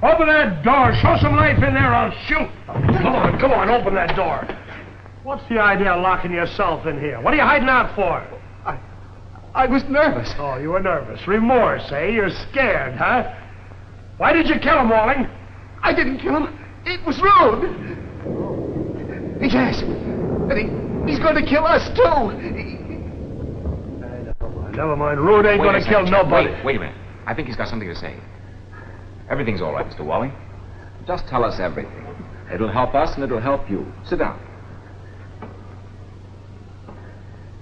Open that door. Show some life in there, I'll shoot. Come on, open that door. What's the idea of locking yourself in here? What are you hiding out for? I was nervous. Oh, you were nervous. Remorse, eh? You're scared, huh? Why did you kill him, Walling? I didn't kill him. It was Rood. Yes. And he's going to kill us, too. Never mind. Rood ain't going to kill nobody. Wait a minute. I think he's got something to say. Everything's all right, Mr. Walling. Just tell us everything. It'll help us and it'll help you. Sit down.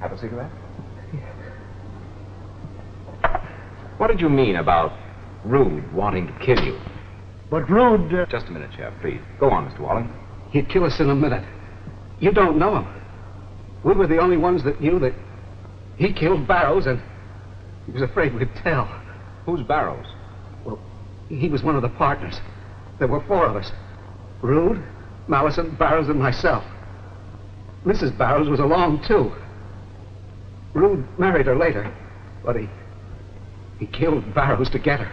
Have a cigarette? What did you mean about Rood wanting to kill you? But Rood... Just a minute, Sheriff, please. Go on, Mr. Walling. He'd kill us in a minute. You don't know him. We were the only ones that knew that he killed Barrows, and he was afraid we'd tell. Who's Barrows? Well, he was one of the partners. There were 4 of us. Rood, Mallison, Barrows, and myself. Mrs. Barrows was along, too. Rood married her later, but he killed Barrows to get her.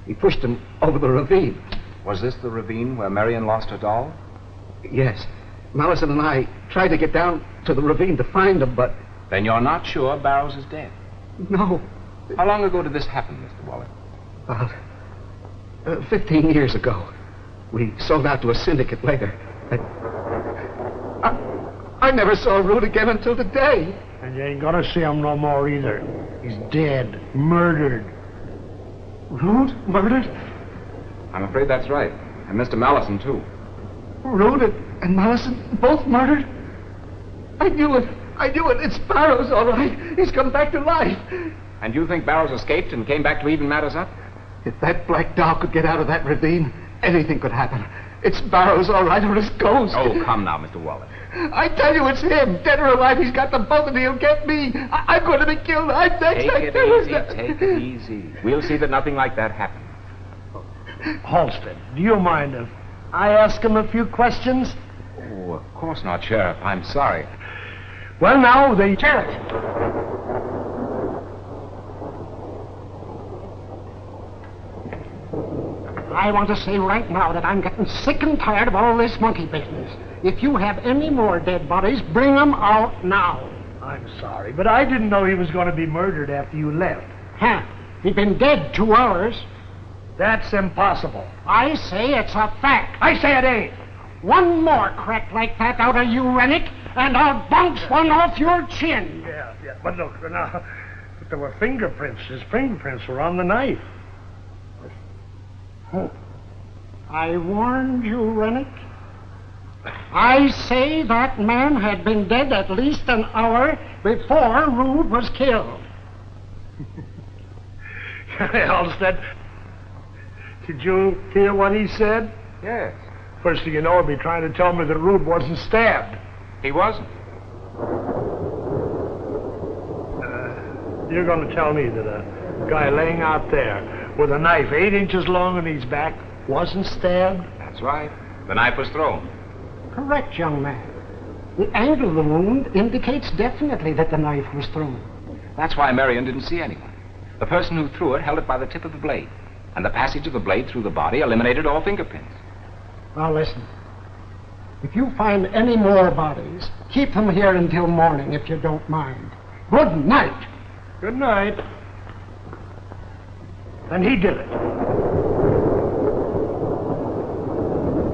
He pushed him over the ravine. Was this the ravine where Marion lost her doll? Yes. Mallison and I tried to get down to the ravine to find him, but... Then you're not sure Barrows is dead? No. How long ago did this happen, Mr. Walling? About 15 years ago. We sold out to a syndicate later. I never saw Rood again until today. And you ain't gonna see him no more either. He's dead. Murdered. Rood? Murdered? I'm afraid that's right. And Mr. Mallison, too. Rood and Mallison both murdered? I knew it. It's Barrows, all right. He's come back to life. And you think Barrows escaped and came back to even matters up? If that black doll could get out of that ravine, anything could happen. It's Barrows, all right, or his ghost. Oh, come now, Mr. Walling. I tell you, it's him. Dead or alive, he's got them both, and he'll get me. I'm going to be killed. I'm next. Take it easy. We'll see that nothing like that happens. Halsted, do you mind if I ask him a few questions? Oh, of course not, Sheriff. I'm sorry. Well, now, the sheriff. I want to say right now that I'm getting sick and tired of all this monkey business. If you have any more dead bodies, bring them out now. I'm sorry, but I didn't know he was going to be murdered after you left. Huh? He'd been dead 2 hours. That's impossible. I say it's a fact. I say it ain't. One more crack like that out of you, Rennick, and I'll bounce one off your chin. Yeah. But look, now, but there were fingerprints. His fingerprints were on the knife. I warned you, Rennick. I say that man had been dead at least an hour before Rood was killed. Halstead, did you hear what he said? Yes. First thing you know, he'll be trying to tell me that Rood wasn't stabbed. He wasn't. You're going to tell me that a guy laying out there with a knife 8 inches long on his back wasn't stabbed? That's right. The knife was thrown. Correct, young man. The angle of the wound indicates definitely that the knife was thrown. That's why Marion didn't see anyone. The person who threw it held it by the tip of the blade. And the passage of the blade through the body eliminated all fingerprints. Now listen. If you find any more bodies, keep them here until morning, if you don't mind. Good night. Good night. And he did it.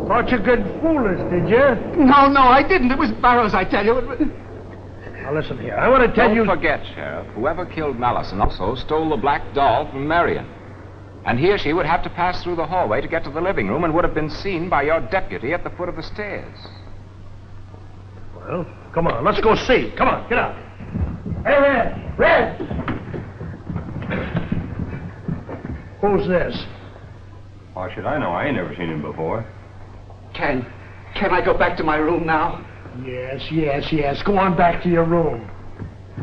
Thought you could fool us, did you? No, I didn't. It was Barrows, I tell you. Now listen here. I want to tell you... Don't forget, Sheriff, whoever killed Mallison also stole the black doll from Marion. And he or she would have to pass through the hallway to get to the living room and would have been seen by your deputy at the foot of the stairs. Well, come on, let's go see. Come on, get out. Hey, Red! Red! Who's this? Why should I know? I ain't never seen him before. Can I go back to my room now? Yes. Go on back to your room.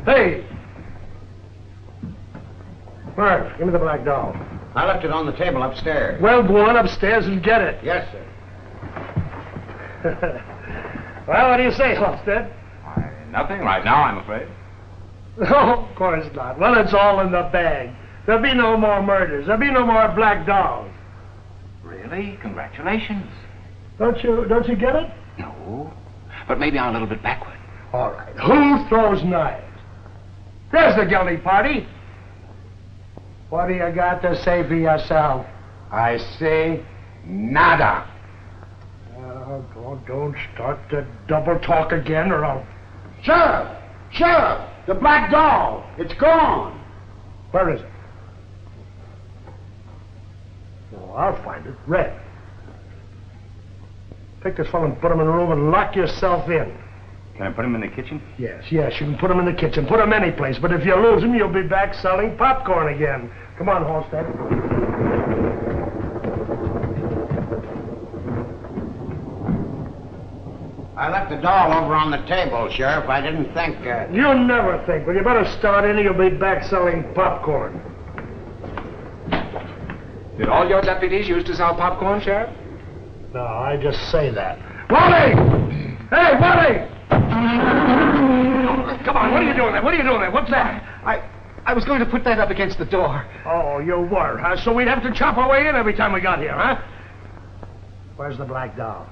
Hey! Murph, give me the black doll. I left it on the table upstairs. Well, go on upstairs and get it. Yes, sir. Well, what do you say, Halstead? Nothing right now, I'm afraid. No, of course not. Well, it's all in the bag. There'll be no more murders. There'll be no more black dolls. Really? Congratulations. Don't you get it? No, but maybe I'm a little bit backward. All right. Who throws knives? There's the guilty party. What do you got to say for yourself? I say nada. Don't start the double talk again, or I'll... Sheriff! The black doll! It's gone! Where is it? Oh, I'll find it. Red. Take this fellow and put him in a room and lock yourself in. Can I put him in the kitchen? Yes, you can put him in the kitchen. Put him any place. But if you lose him, you'll be back selling popcorn again. Come on, Halstead. I left the doll over on the table, Sheriff. I didn't think... You never think. Well, you better start in or you'll be back selling popcorn. Did all your deputies used to sell popcorn, Sheriff? No, I just say that. Wally! Hey, Wally! Come on, what are you doing there? What's that? I was going to put that up against the door. Oh, you were, huh? So we'd have to chop our way in every time we got here, huh? Where's the black doll?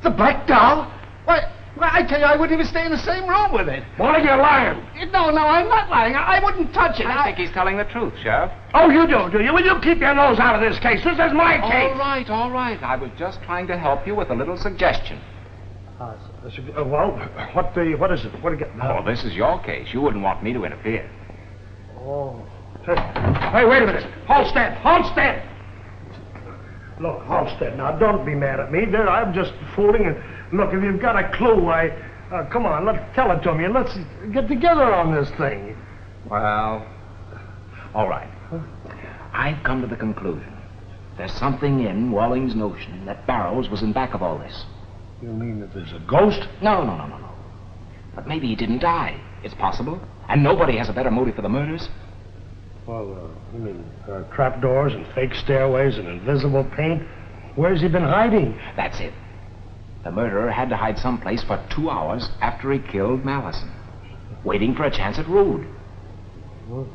The black doll? Why, I tell you, I wouldn't even stay in the same room with it. Wally, you're lying. No, I'm not lying. I wouldn't touch it. I think he's telling the truth, Sheriff. Oh, you do you? Well, you keep your nose out of this case. This is my case. All right. I was just trying to help you with a little suggestion. Well, what is it? What do you get? Oh, this is your case. You wouldn't want me to interfere. Oh. Hey, wait a minute. Halstead! Look, Halstead, now don't be mad at me. I'm just fooling. And look, if you've got a clue, come on, let's tell it to me and let's get together on this thing. Well, all right. I've come to the conclusion. There's something in Walling's notion that Barrows was in back of all this. You mean that there's a ghost? No. But maybe he didn't die. It's possible. And nobody has a better motive for the murders. Well, you mean trapdoors and fake stairways and invisible paint? Where's he been hiding? That's it. The murderer had to hide someplace for 2 hours after he killed Mallison, waiting for a chance at Rood. Well,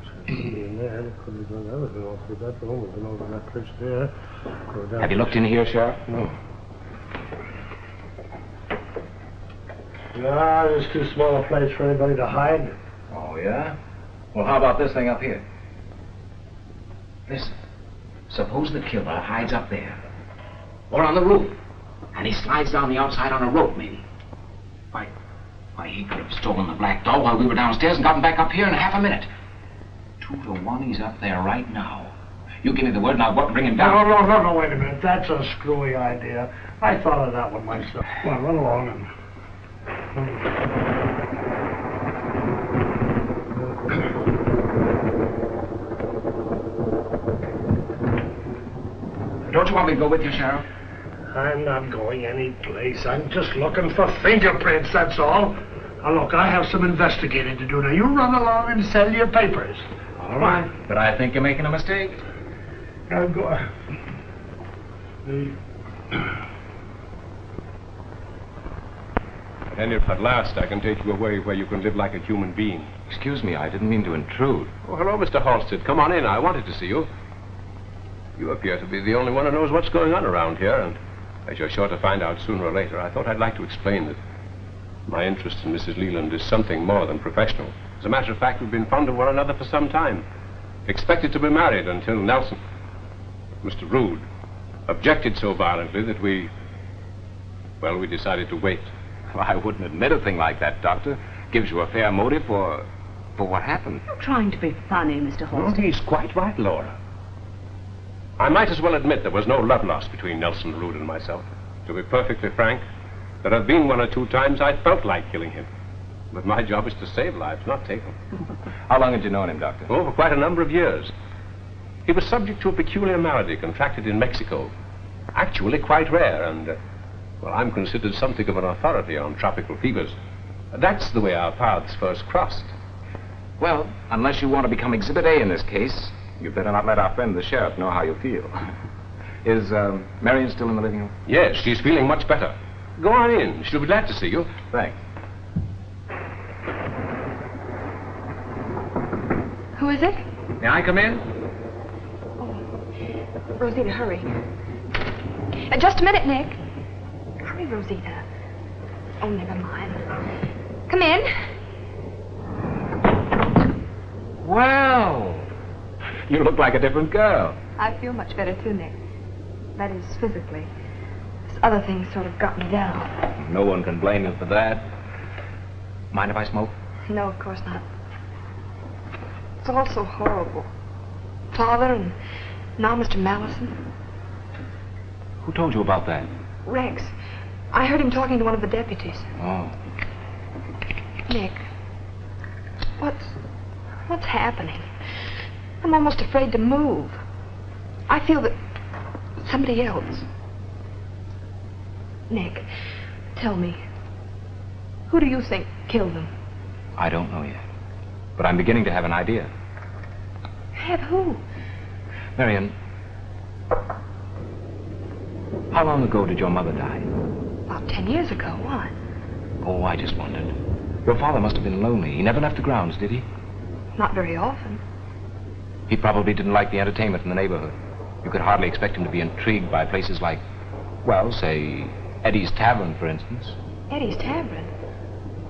could be in there. Could have done everything off through that room. Been over that place there. Have you looked in here, Sheriff? No. No, it's too small a place for anybody to hide. Oh, yeah? Well, how about this thing up here? Listen. Suppose the killer hides up there. Or on the roof. And he slides down the outside on a rope, maybe. Why, he could have stolen the black doll while we were downstairs and gotten back up here in half a minute. 2 to 1, he's up there right now. You give me the word and I'll go up and bring him down. No, wait a minute. That's a screwy idea. I thought of that one myself. Well, run along and... Don't you want me to go with you, Sheriff? I'm not going any place. I'm just looking for fingerprints, that's all. Now, look, I have some investigating to do. Now, you run along and sell your papers. All right. But I think you're making a mistake. Now, go... And if at last I can take you away where you can live like a human being. Excuse me, I didn't mean to intrude. Oh, hello, Mr. Halstead. Come on in. I wanted to see you. You appear to be the only one who knows what's going on around here, and as you're sure to find out sooner or later, I thought I'd like to explain that my interest in Mrs. Leland is something more than professional. As a matter of fact, we've been fond of one another for some time. Expected to be married until Nelson, Mr. Rood, objected so violently that we decided to wait. Well, I wouldn't admit a thing like that, Doctor. Gives you a fair motive for what happened. You're trying to be funny, Mr. Halston. He's quite right, Laura. I might as well admit there was no love lost between Nelson Rood and myself. To be perfectly frank, there have been 1 or 2 times I felt like killing him. But my job is to save lives, not take them. How long had you known him, Doctor? Oh, for quite a number of years. He was subject to a peculiar malady contracted in Mexico. Actually quite rare, and, I'm considered something of an authority on tropical fevers. That's the way our paths first crossed. Well, unless you want to become Exhibit A in this case, you'd better not let our friend the sheriff know how you feel. Is Marion still in the living room? Yes, she's feeling much better. Go on in. She'll be glad to see you. Thanks. Who is it? May I come in? Oh, Rosita, hurry. Just a minute, Nick. Hurry, Rosita. Oh, never mind. Come in. Well, you look like a different girl. I feel much better, too, Nick. That is, physically. This other thing sort of got me down. No one can blame you for that. Mind if I smoke? No, of course not. It's all so horrible. Father and now Mr. Mallison. Who told you about that? Rex. I heard him talking to one of the deputies. Oh. Nick, what's happening? I'm almost afraid to move. I feel that somebody else. Nick, tell me, who do you think killed them? I don't know yet, but I'm beginning to have an idea. Have who? Marion, how long ago did your mother die? About 10 years ago. Why? Oh, I just wondered. Your father must have been lonely. He never left the grounds, did he? Not very often. He probably didn't like the entertainment in the neighborhood. You could hardly expect him to be intrigued by places like, well, say, Eddie's Tavern, for instance. Eddie's Tavern?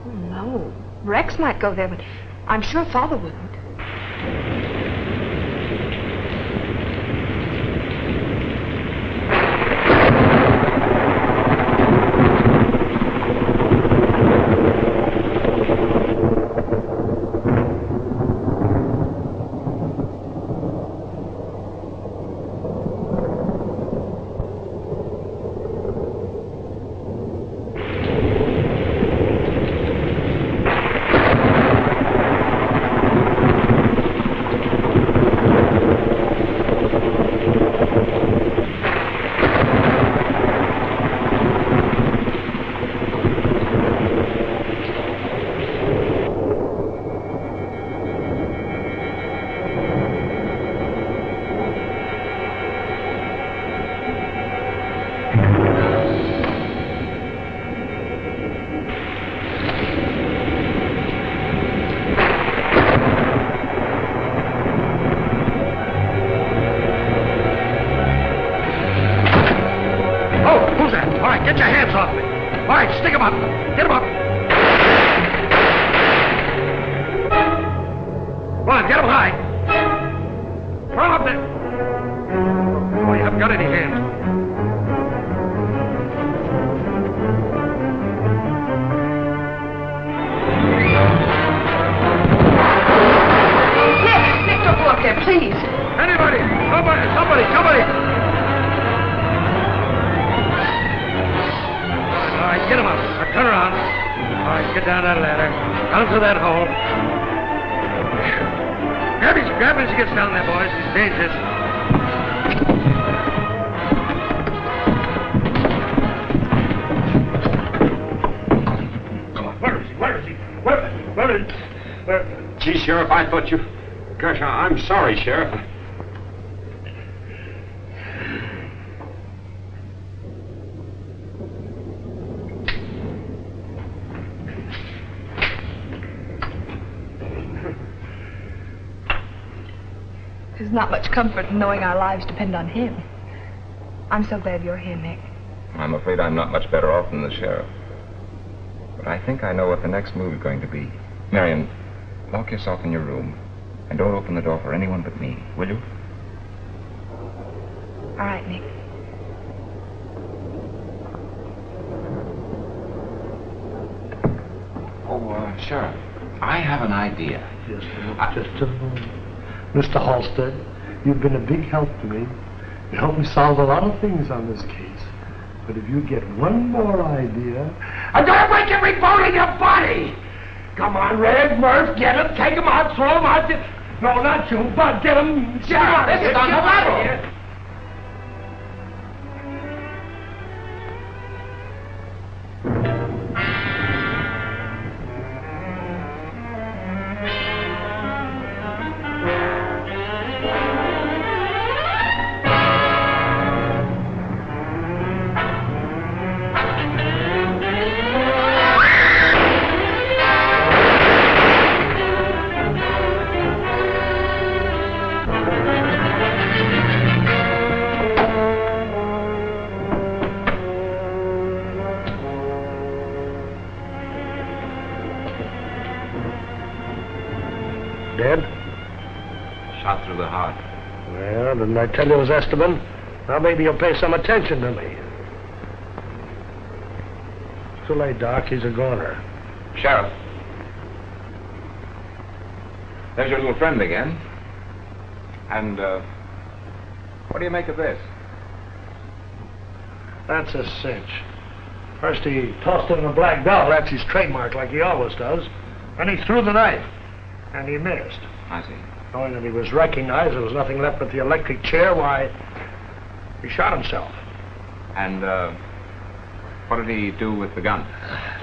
Oh, no. Rex might go there, but I'm sure Father wouldn't. Get your hands off me. All right, stick him up. Get him up. Come on, get him high. Throw him up there. Oh, you haven't got any hands. Nick, don't go up there, please. Anybody, somebody. All right, get him up. Now, turn around. All right, get down that ladder. Down through that hole. Grab him as he gets down there, boys. He's dangerous. Come on, where is he? Where is he? Gee, Sheriff, I thought you... Gosh, I'm sorry, Sheriff. His not much comfort in knowing our lives depend on him. I'm so glad you're here, Nick. I'm afraid I'm not much better off than the sheriff. But I think I know what the next move is going to be. Marion, lock yourself in your room and don't open the door for anyone but me, will you? All right, Nick. Oh, Sheriff, I have an idea. Just a moment. Mr. Halstead, you've been a big help to me. You helped me solve a lot of things on this case. But if you get one more idea... I'm gonna break every bone in your body! Come on, Red, Murph, get him, take him out, throw him out. No, not you, Bud, get him. Sheriff, this is on the level. Dead? Shot through the heart. Well, didn't I tell you it was Esteban? Now maybe you'll pay some attention to me. It's too late, Doc. He's a goner. Sheriff. There's your little friend again. And, what do you make of this? That's a cinch. First he tossed in a black belt. That's his trademark, like he always does. Then he threw the knife. And he missed. I see. Knowing that he was recognized, there was nothing left but the electric chair, why, he shot himself. And, what did he do with the gun?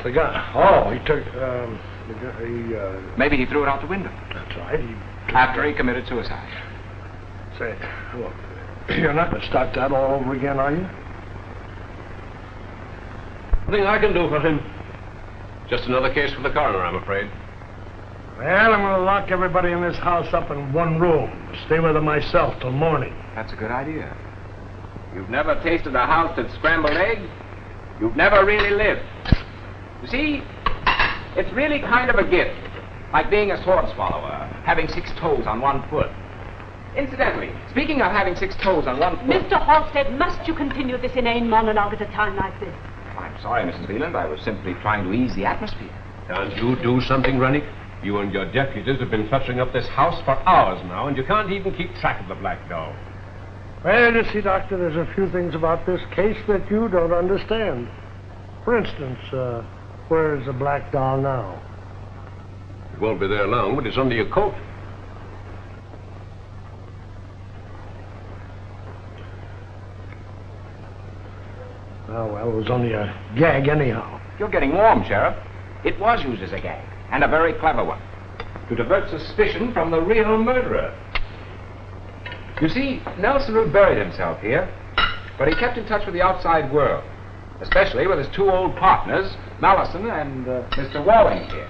The gun? Oh, he took, the gun, Maybe he threw it out the window. That's right. After he committed suicide. Say, look, you're not going to start that all over again, are you? Nothing I can do for him. Just another case for the coroner, I'm afraid. Well, I'm going to lock everybody in this house up in one room. Stay with them myself till morning. That's a good idea. You've never tasted a house that's scrambled eggs? You've never really lived. You see, it's really kind of a gift. Like being a sword swallower, having 6 toes on one foot. Incidentally, speaking of having 6 toes on one foot... Mr. Halstead, must you continue this inane monologue at a time like this? I'm sorry, Mrs. Leland. I was simply trying to ease the atmosphere. Can't you do something, Rennick? You and your deputies have been touching up this house for hours now, and you can't even keep track of the black dog. Well, you see, Doctor, there's a few things about this case that you don't understand. For instance, where's the black doll now? It won't be there long, but it's under your coat. Oh, well, it was only a gag anyhow. You're getting warm, Sheriff. It was used as a gag, and a very clever one, to divert suspicion from the real murderer. You see, Nelson Rood buried himself here, but he kept in touch with the outside world, especially with his 2 old partners, Mallison and Mr. Walling here.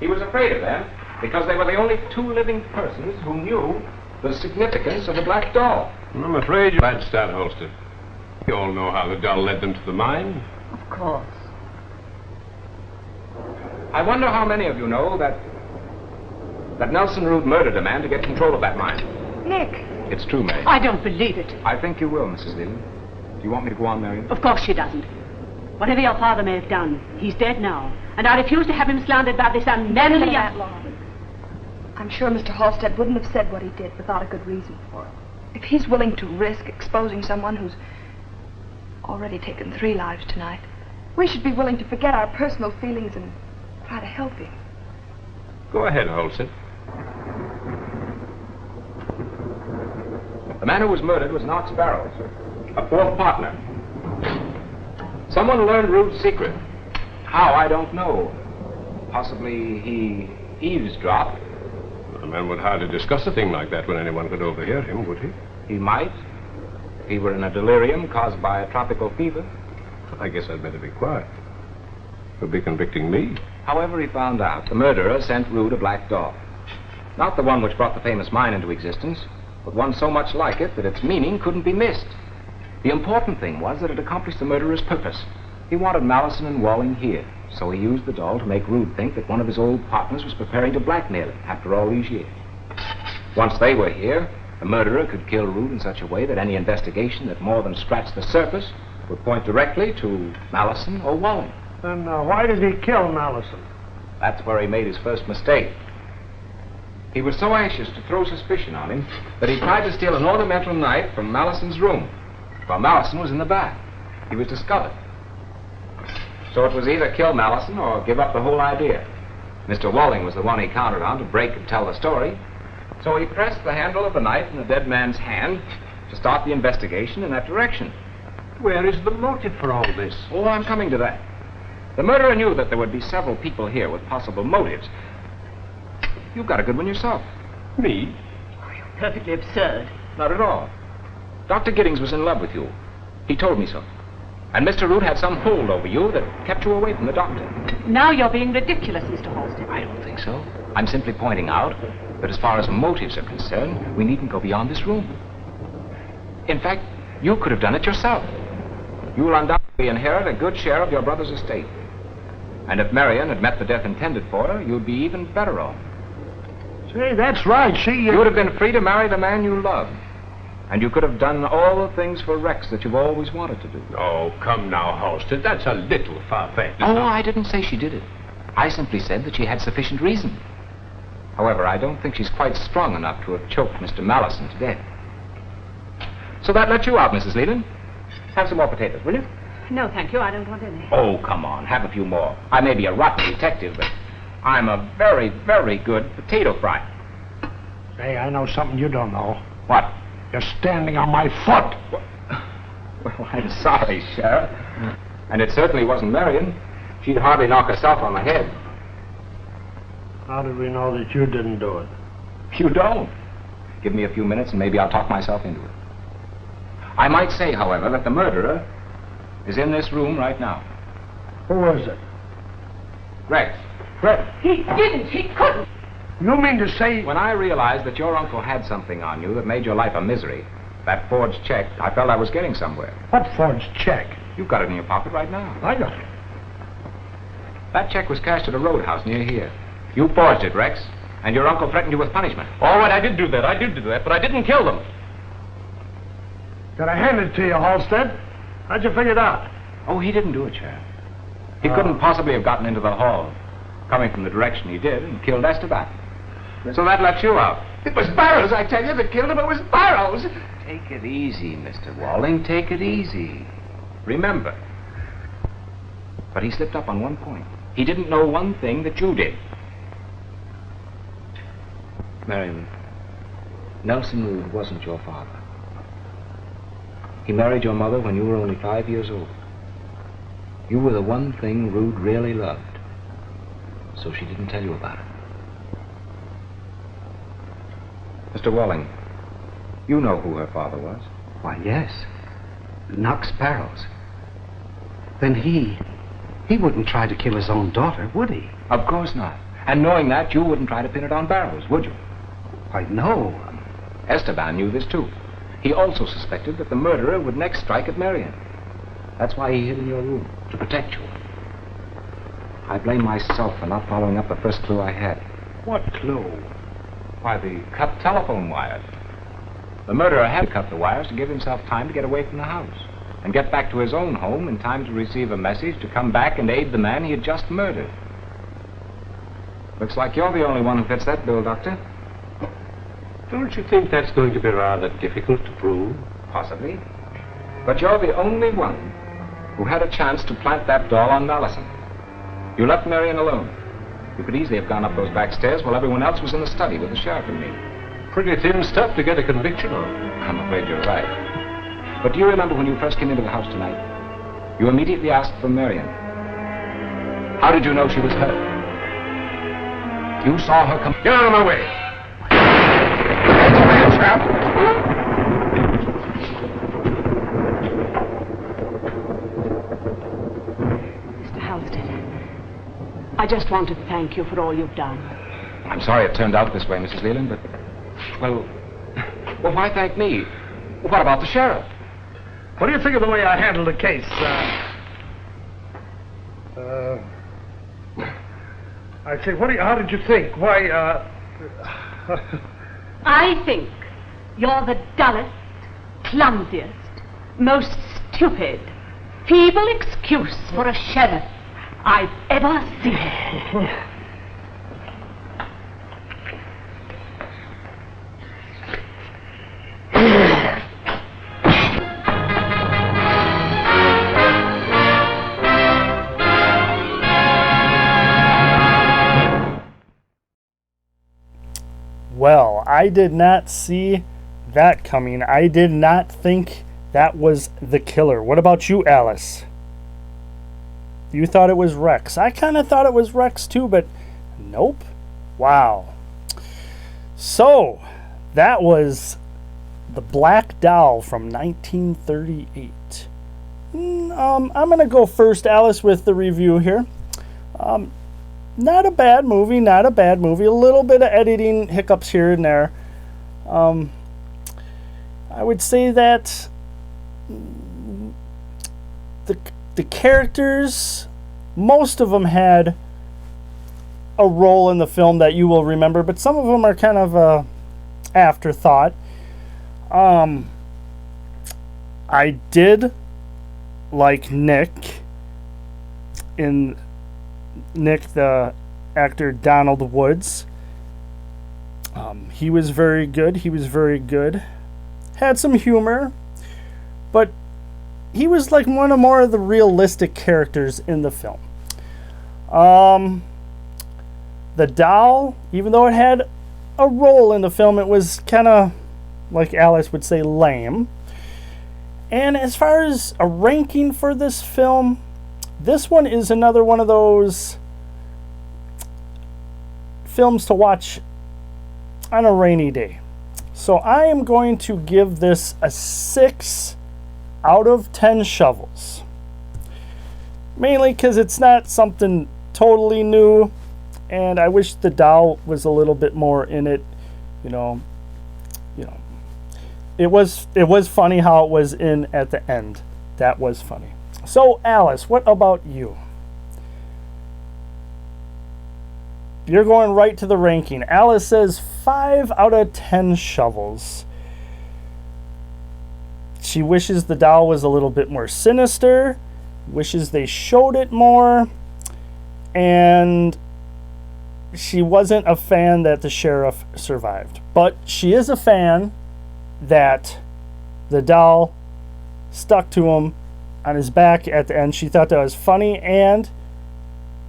He was afraid of them because they were the only 2 living persons who knew the significance of the black doll. I'm afraid you're bad start, Holster. You all know how the doll led them to the mine. Of course. I wonder how many of you know that Nelson Rood murdered a man to get control of that mine. Nick. It's true, May. I don't believe it. I think you will, Mrs. Leland. Do you want me to go on, Marion? Of course she doesn't. Whatever your father may have done, he's dead now. And I refuse to have him slandered by this unmanly... that long. I'm sure Mr. Halstead wouldn't have said what he did without a good reason for it. If he's willing to risk exposing someone who's already taken 3 lives tonight, we should be willing to forget our personal feelings and try to help him. Go ahead, Holster. The man who was murdered was Knox Barrows, a 4th partner. Someone learned Rood's secret. How, I don't know. Possibly he eavesdropped. A man would hardly discuss a thing like that when anyone could overhear him, would he? He might. If he were in a delirium caused by a tropical fever. I guess I'd better be quiet. He'll be convicting me. However he found out, the murderer sent Rood a black doll. Not the one which brought the famous mine into existence, but one so much like it that its meaning couldn't be missed. The important thing was that it accomplished the murderer's purpose. He wanted Mallison and Walling here, so he used the doll to make Rood think that one of his old partners was preparing to blackmail him after all these years. Once they were here, the murderer could kill Rood in such a way that any investigation that more than scratched the surface would point directly to Mallison or Walling. And why did he kill Mallison? That's where he made his first mistake. He was so anxious to throw suspicion on him that he tried to steal an ornamental knife from Mallison's room while Mallison was in the bath. He was discovered. So it was either kill Mallison or give up the whole idea. Mr. Walling was the one he counted on to break and tell the story, so he pressed the handle of the knife in the dead man's hand to start the investigation in that direction. Where is the motive for all this? Oh, I'm coming to that. The murderer knew that there would be several people here with possible motives. You've got a good one yourself. Me? Perfectly absurd. Not at all. Dr. Giddings was in love with you. He told me so. And Mr. Rood had some hold over you that kept you away from the doctor. Now you're being ridiculous, Mr. Halstead. I don't think so. I'm simply pointing out that as far as motives are concerned, we needn't go beyond this room. In fact, you could have done it yourself. You will undoubtedly inherit a good share of your brother's estate. And if Marion had met the death intended for her, you'd be even better off. Say, that's right. You would have been free to marry the man you loved. And you could have done all the things for Rex that you've always wanted to do. Oh, come now, Halstead. That's a little far-fetched. Oh, I didn't say she did it. I simply said that she had sufficient reason. However, I don't think she's quite strong enough to have choked Mr. Mallison to death. So that lets you out, Mrs. Leland. Have some more potatoes, will you? No, thank you. I don't want any. Oh, come on. Have a few more. I may be a rotten detective, but I'm a very, very good potato fryer. Say, I know something you don't know. What? You're standing on my foot. Well, I'm sorry, Sheriff. And it certainly wasn't Marion. She'd hardly knock herself on the head. How did we know that you didn't do it? You don't. Give me a few minutes and maybe I'll talk myself into it. I might say, however, that the murderer is in this room right now. Who is it? Rex. He didn't. He couldn't. You mean to say... When I realized that your uncle had something on you that made your life a misery, that forged check, I felt I was getting somewhere. What forged check? You've got it in your pocket right now. I got it. That check was cashed at a roadhouse near here. You forged it, Rex, and your uncle threatened you with punishment. All right, I did do that, but I didn't kill them. Did I hand it to you, Halstead? How'd you figure it out? Oh, he didn't do it, Sheriff. He couldn't possibly have gotten into the hall, coming from the direction he did, and killed Esteban. So that lets you out. It was Barrows, I tell you, that killed him. It was Barrows. Take it easy, Mr. Walling. Take it easy. Remember. But he slipped up on one point. He didn't know one thing that you did. Marion, Nelson Rood wasn't your father. He married your mother when you were only 5 years old. You were the one thing Rood really loved. So she didn't tell you about it. Mr. Walling, you know who her father was. Why, yes. Knox Barrows. Then he wouldn't try to kill his own daughter, would he? Of course not. And knowing that, you wouldn't try to pin it on Barrows, would you? Why, no. Esteban knew this, too. He also suspected that the murderer would next strike at Marion. That's why he hid in your room, to protect you. I blame myself for not following up the first clue I had. What clue? Why, the cut telephone wires. The murderer had to cut the wires to give himself time to get away from the house and get back to his own home in time to receive a message to come back and aid the man he had just murdered. Looks like you're the only one who fits that bill, Doctor. Don't you think that's going to be rather difficult to prove? Possibly. But you're the only one who had a chance to plant that doll on Mallison. You left Marion alone. You could easily have gone up those back stairs while everyone else was in the study with the sheriff and me. Pretty thin stuff to get a conviction on. I'm afraid you're right. But do you remember when you first came into the house tonight? You immediately asked for Marion. How did you know she was hurt? You saw her come... Get out of my way! That's a man, chap! Mr. Halstead, I just wanted to thank you for all you've done. I'm sorry it turned out this way, Mrs. Leland, but, well, Well, why thank me? What about the sheriff? What do you think of the way I handled the case? I say, how did you think? Why, I think you're the dullest, clumsiest, most stupid, feeble excuse for a sheriff I've ever seen. Well, I did not see that coming. I did not think that was the killer. What about you, Alice? You thought it was Rex. I kind of thought it was Rex too, but nope. Wow. So, that was The Black Doll from 1938. I'm going to go first, Alice, with the review here. Not a bad movie, not a bad movie. A little bit of editing hiccups here and there. I would say that the characters, most of them had a role in the film that you will remember, but some of them are kind of a afterthought. I did like Nick, the actor Donald Woods. He was very good. Had some humor, but he was like one of more of the realistic characters in the film. The doll, even though it had a role in the film, it was kind of, like Alice would say, lame. And as far as a ranking for this film, this one is another one of those films to watch on a rainy day. So I am going to give this a 6 out of 10 shovels. Mainly because it's not something totally new, and I wish the doll was a little bit more in it. You know, it was funny how it was in at the end. That was funny. So Alice, what about you? You're going right to the ranking. Alice says 5 out of 10 shovels. She wishes the doll was a little bit more sinister, wishes they showed it more, and she wasn't a fan that the sheriff survived. But she is a fan that the doll stuck to him on his back at the end. She thought that was funny, and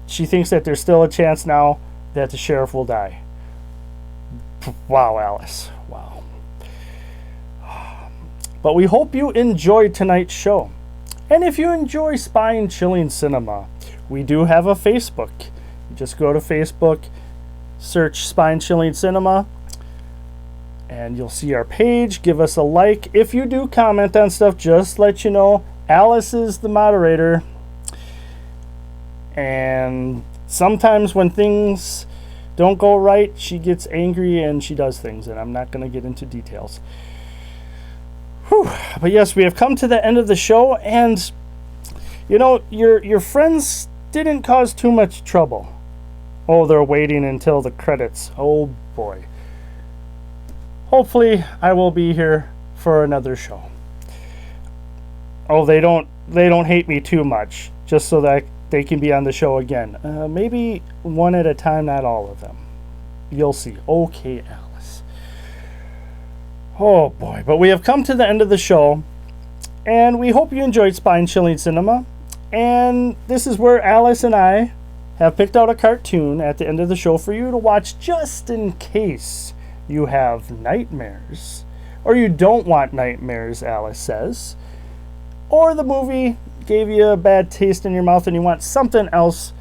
she thinks that there's still a chance now that the sheriff will die. Wow, Alice. Wow. But we hope you enjoyed tonight's show. And if you enjoy spine-chilling cinema, we do have a Facebook. You just go to Facebook, search Spine-Chilling Cinema, and you'll see our page. Give us a like. If you do comment on stuff, just let you know, Alice is the moderator. And sometimes when things don't go right, she gets angry and she does things, and I'm not going to get into details. Whew. But yes, we have come to the end of the show, and you know, your friends didn't cause too much trouble. Oh, they're waiting until the credits. Oh boy. Hopefully I will be here for another show. Oh, they don't hate me too much, just so that they can be on the show again. Maybe one at a time, not all of them. You'll see. Okay, Alice. Oh boy, but we have come to the end of the show, and we hope you enjoyed Spine-Chilling Cinema. And this is where Alice and I have picked out a cartoon at the end of the show for you to watch, just in case you have nightmares, or you don't want nightmares, Alice says, or the movie gave you a bad taste in your mouth and you want something else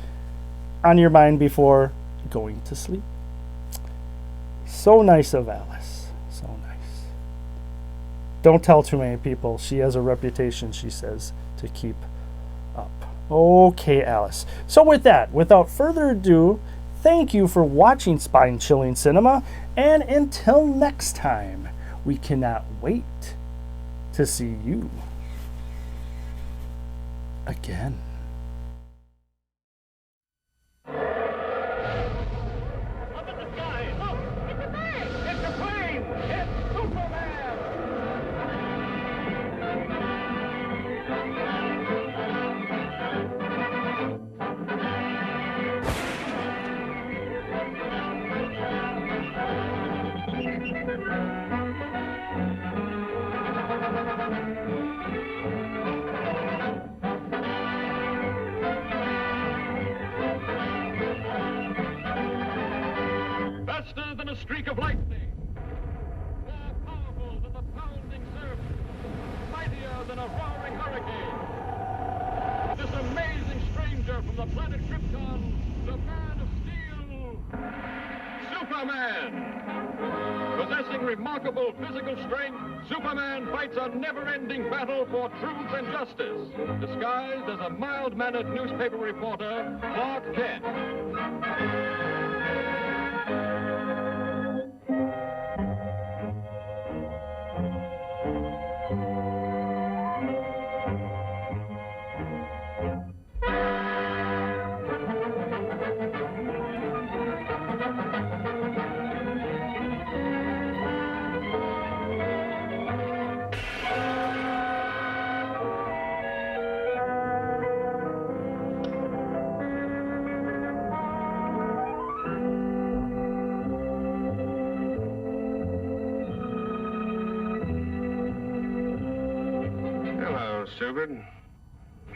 on your mind before going to sleep. So nice of Alice. So nice. Don't tell too many people. She has a reputation, she says, to keep up. Okay, Alice. So with that, without further ado, thank you for watching Spine-Chilling Cinema, and until next time, We cannot wait to see you again. Faster than a streak of lightning, more powerful than the pounding surf, mightier than a roaring hurricane. This amazing stranger from the planet Krypton, the Man of Steel, Superman. Possessing remarkable physical strength, Superman fights a never-ending battle for truth and justice, disguised as a mild-mannered newspaper reporter, Clark Kent. Stupid.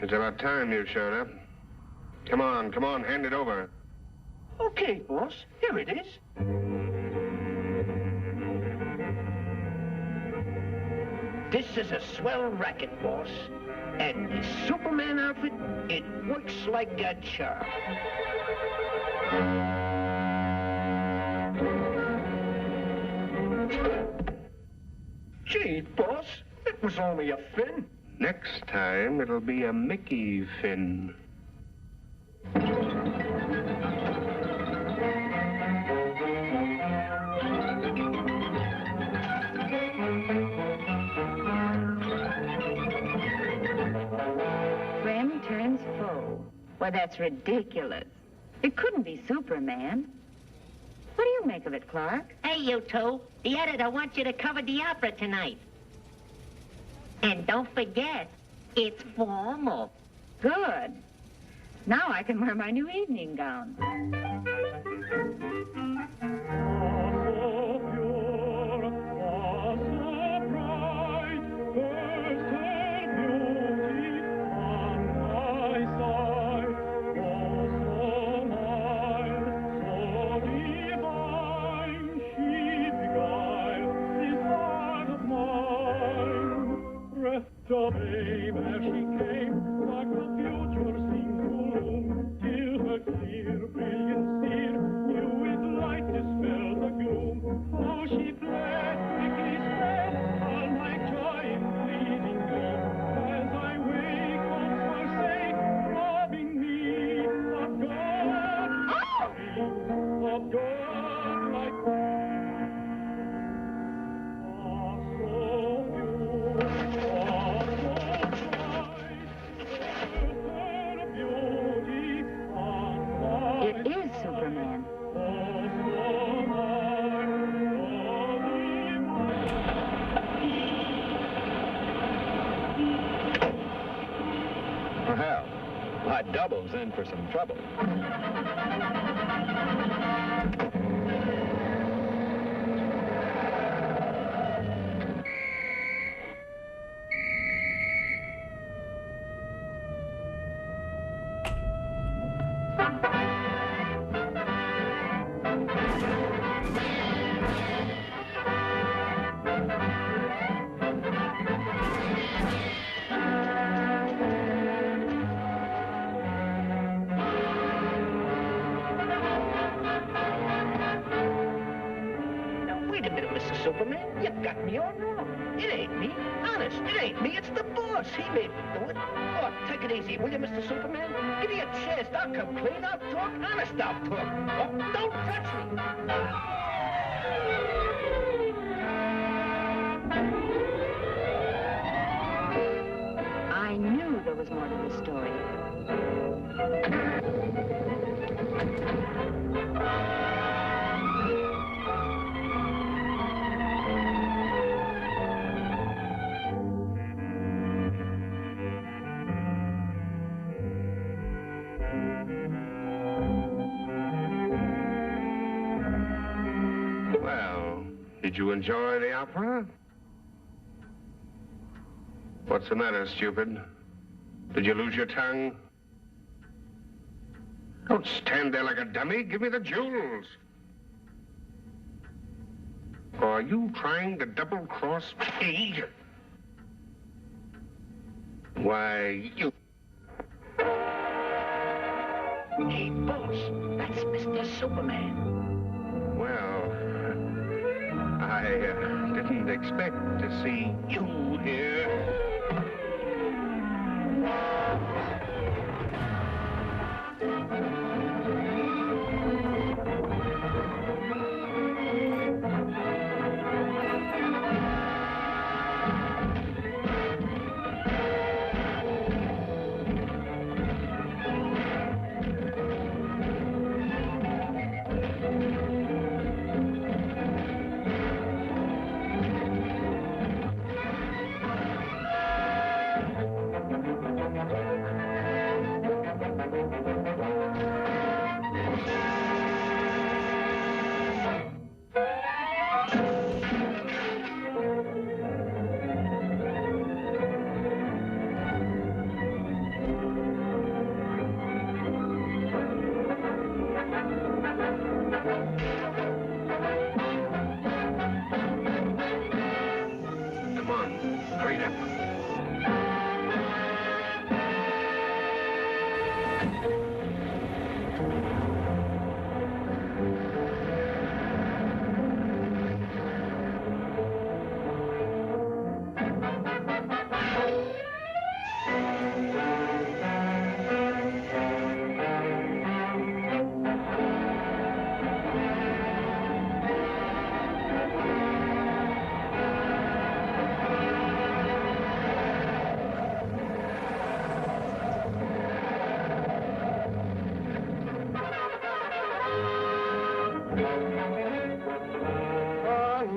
It's about time you showed up. Come on, hand it over. Okay, boss. Here it is. This is a swell racket, boss. And this Superman outfit, it works like a charm. Gee, boss, it was only a fin. Next time, it'll be a Mickey fin. Friend turns foe. Why, that's ridiculous. It couldn't be Superman. What do you make of it, Clark? Hey, you two. The editor wants you to cover the opera tonight. And don't forget, it's formal. Good. Now I can wear my new evening gown. The babe as she came, like the future seemed to loom, till her clear, brilliant stare knew its light dispelled the gloom. How she fled, quickly spread, all my joy in fleeting gleam, as I wake once more say, robbing me of God like me. It is Superman. Well, my double's in for some trouble. Superman, you got me all wrong. It ain't me. Honest, it ain't me. It's the boss. He made me do it. Oh, take it easy, will you, Mr. Superman? Give me a chance. I'll come clean. I'll talk. Honest, I'll talk. Oh, don't touch me. there's more to the story. Well, did you enjoy the opera? What's the matter, stupid? Did you lose your tongue? Don't stand there like a dummy. Give me the jewels. Or are you trying to double-cross me? Why, you... Hey, boss, that's Mr. Superman. Well, I didn't expect to see you here.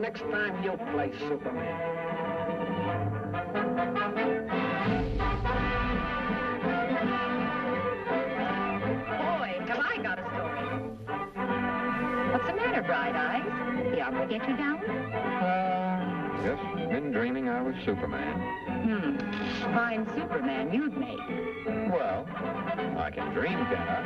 Next time you'll play Superman. Boy, have I got a story. What's the matter, Bright Eyes? The opera get you down? Just been dreaming I was Superman. Fine Superman you'd make. Well, I can dream, can I?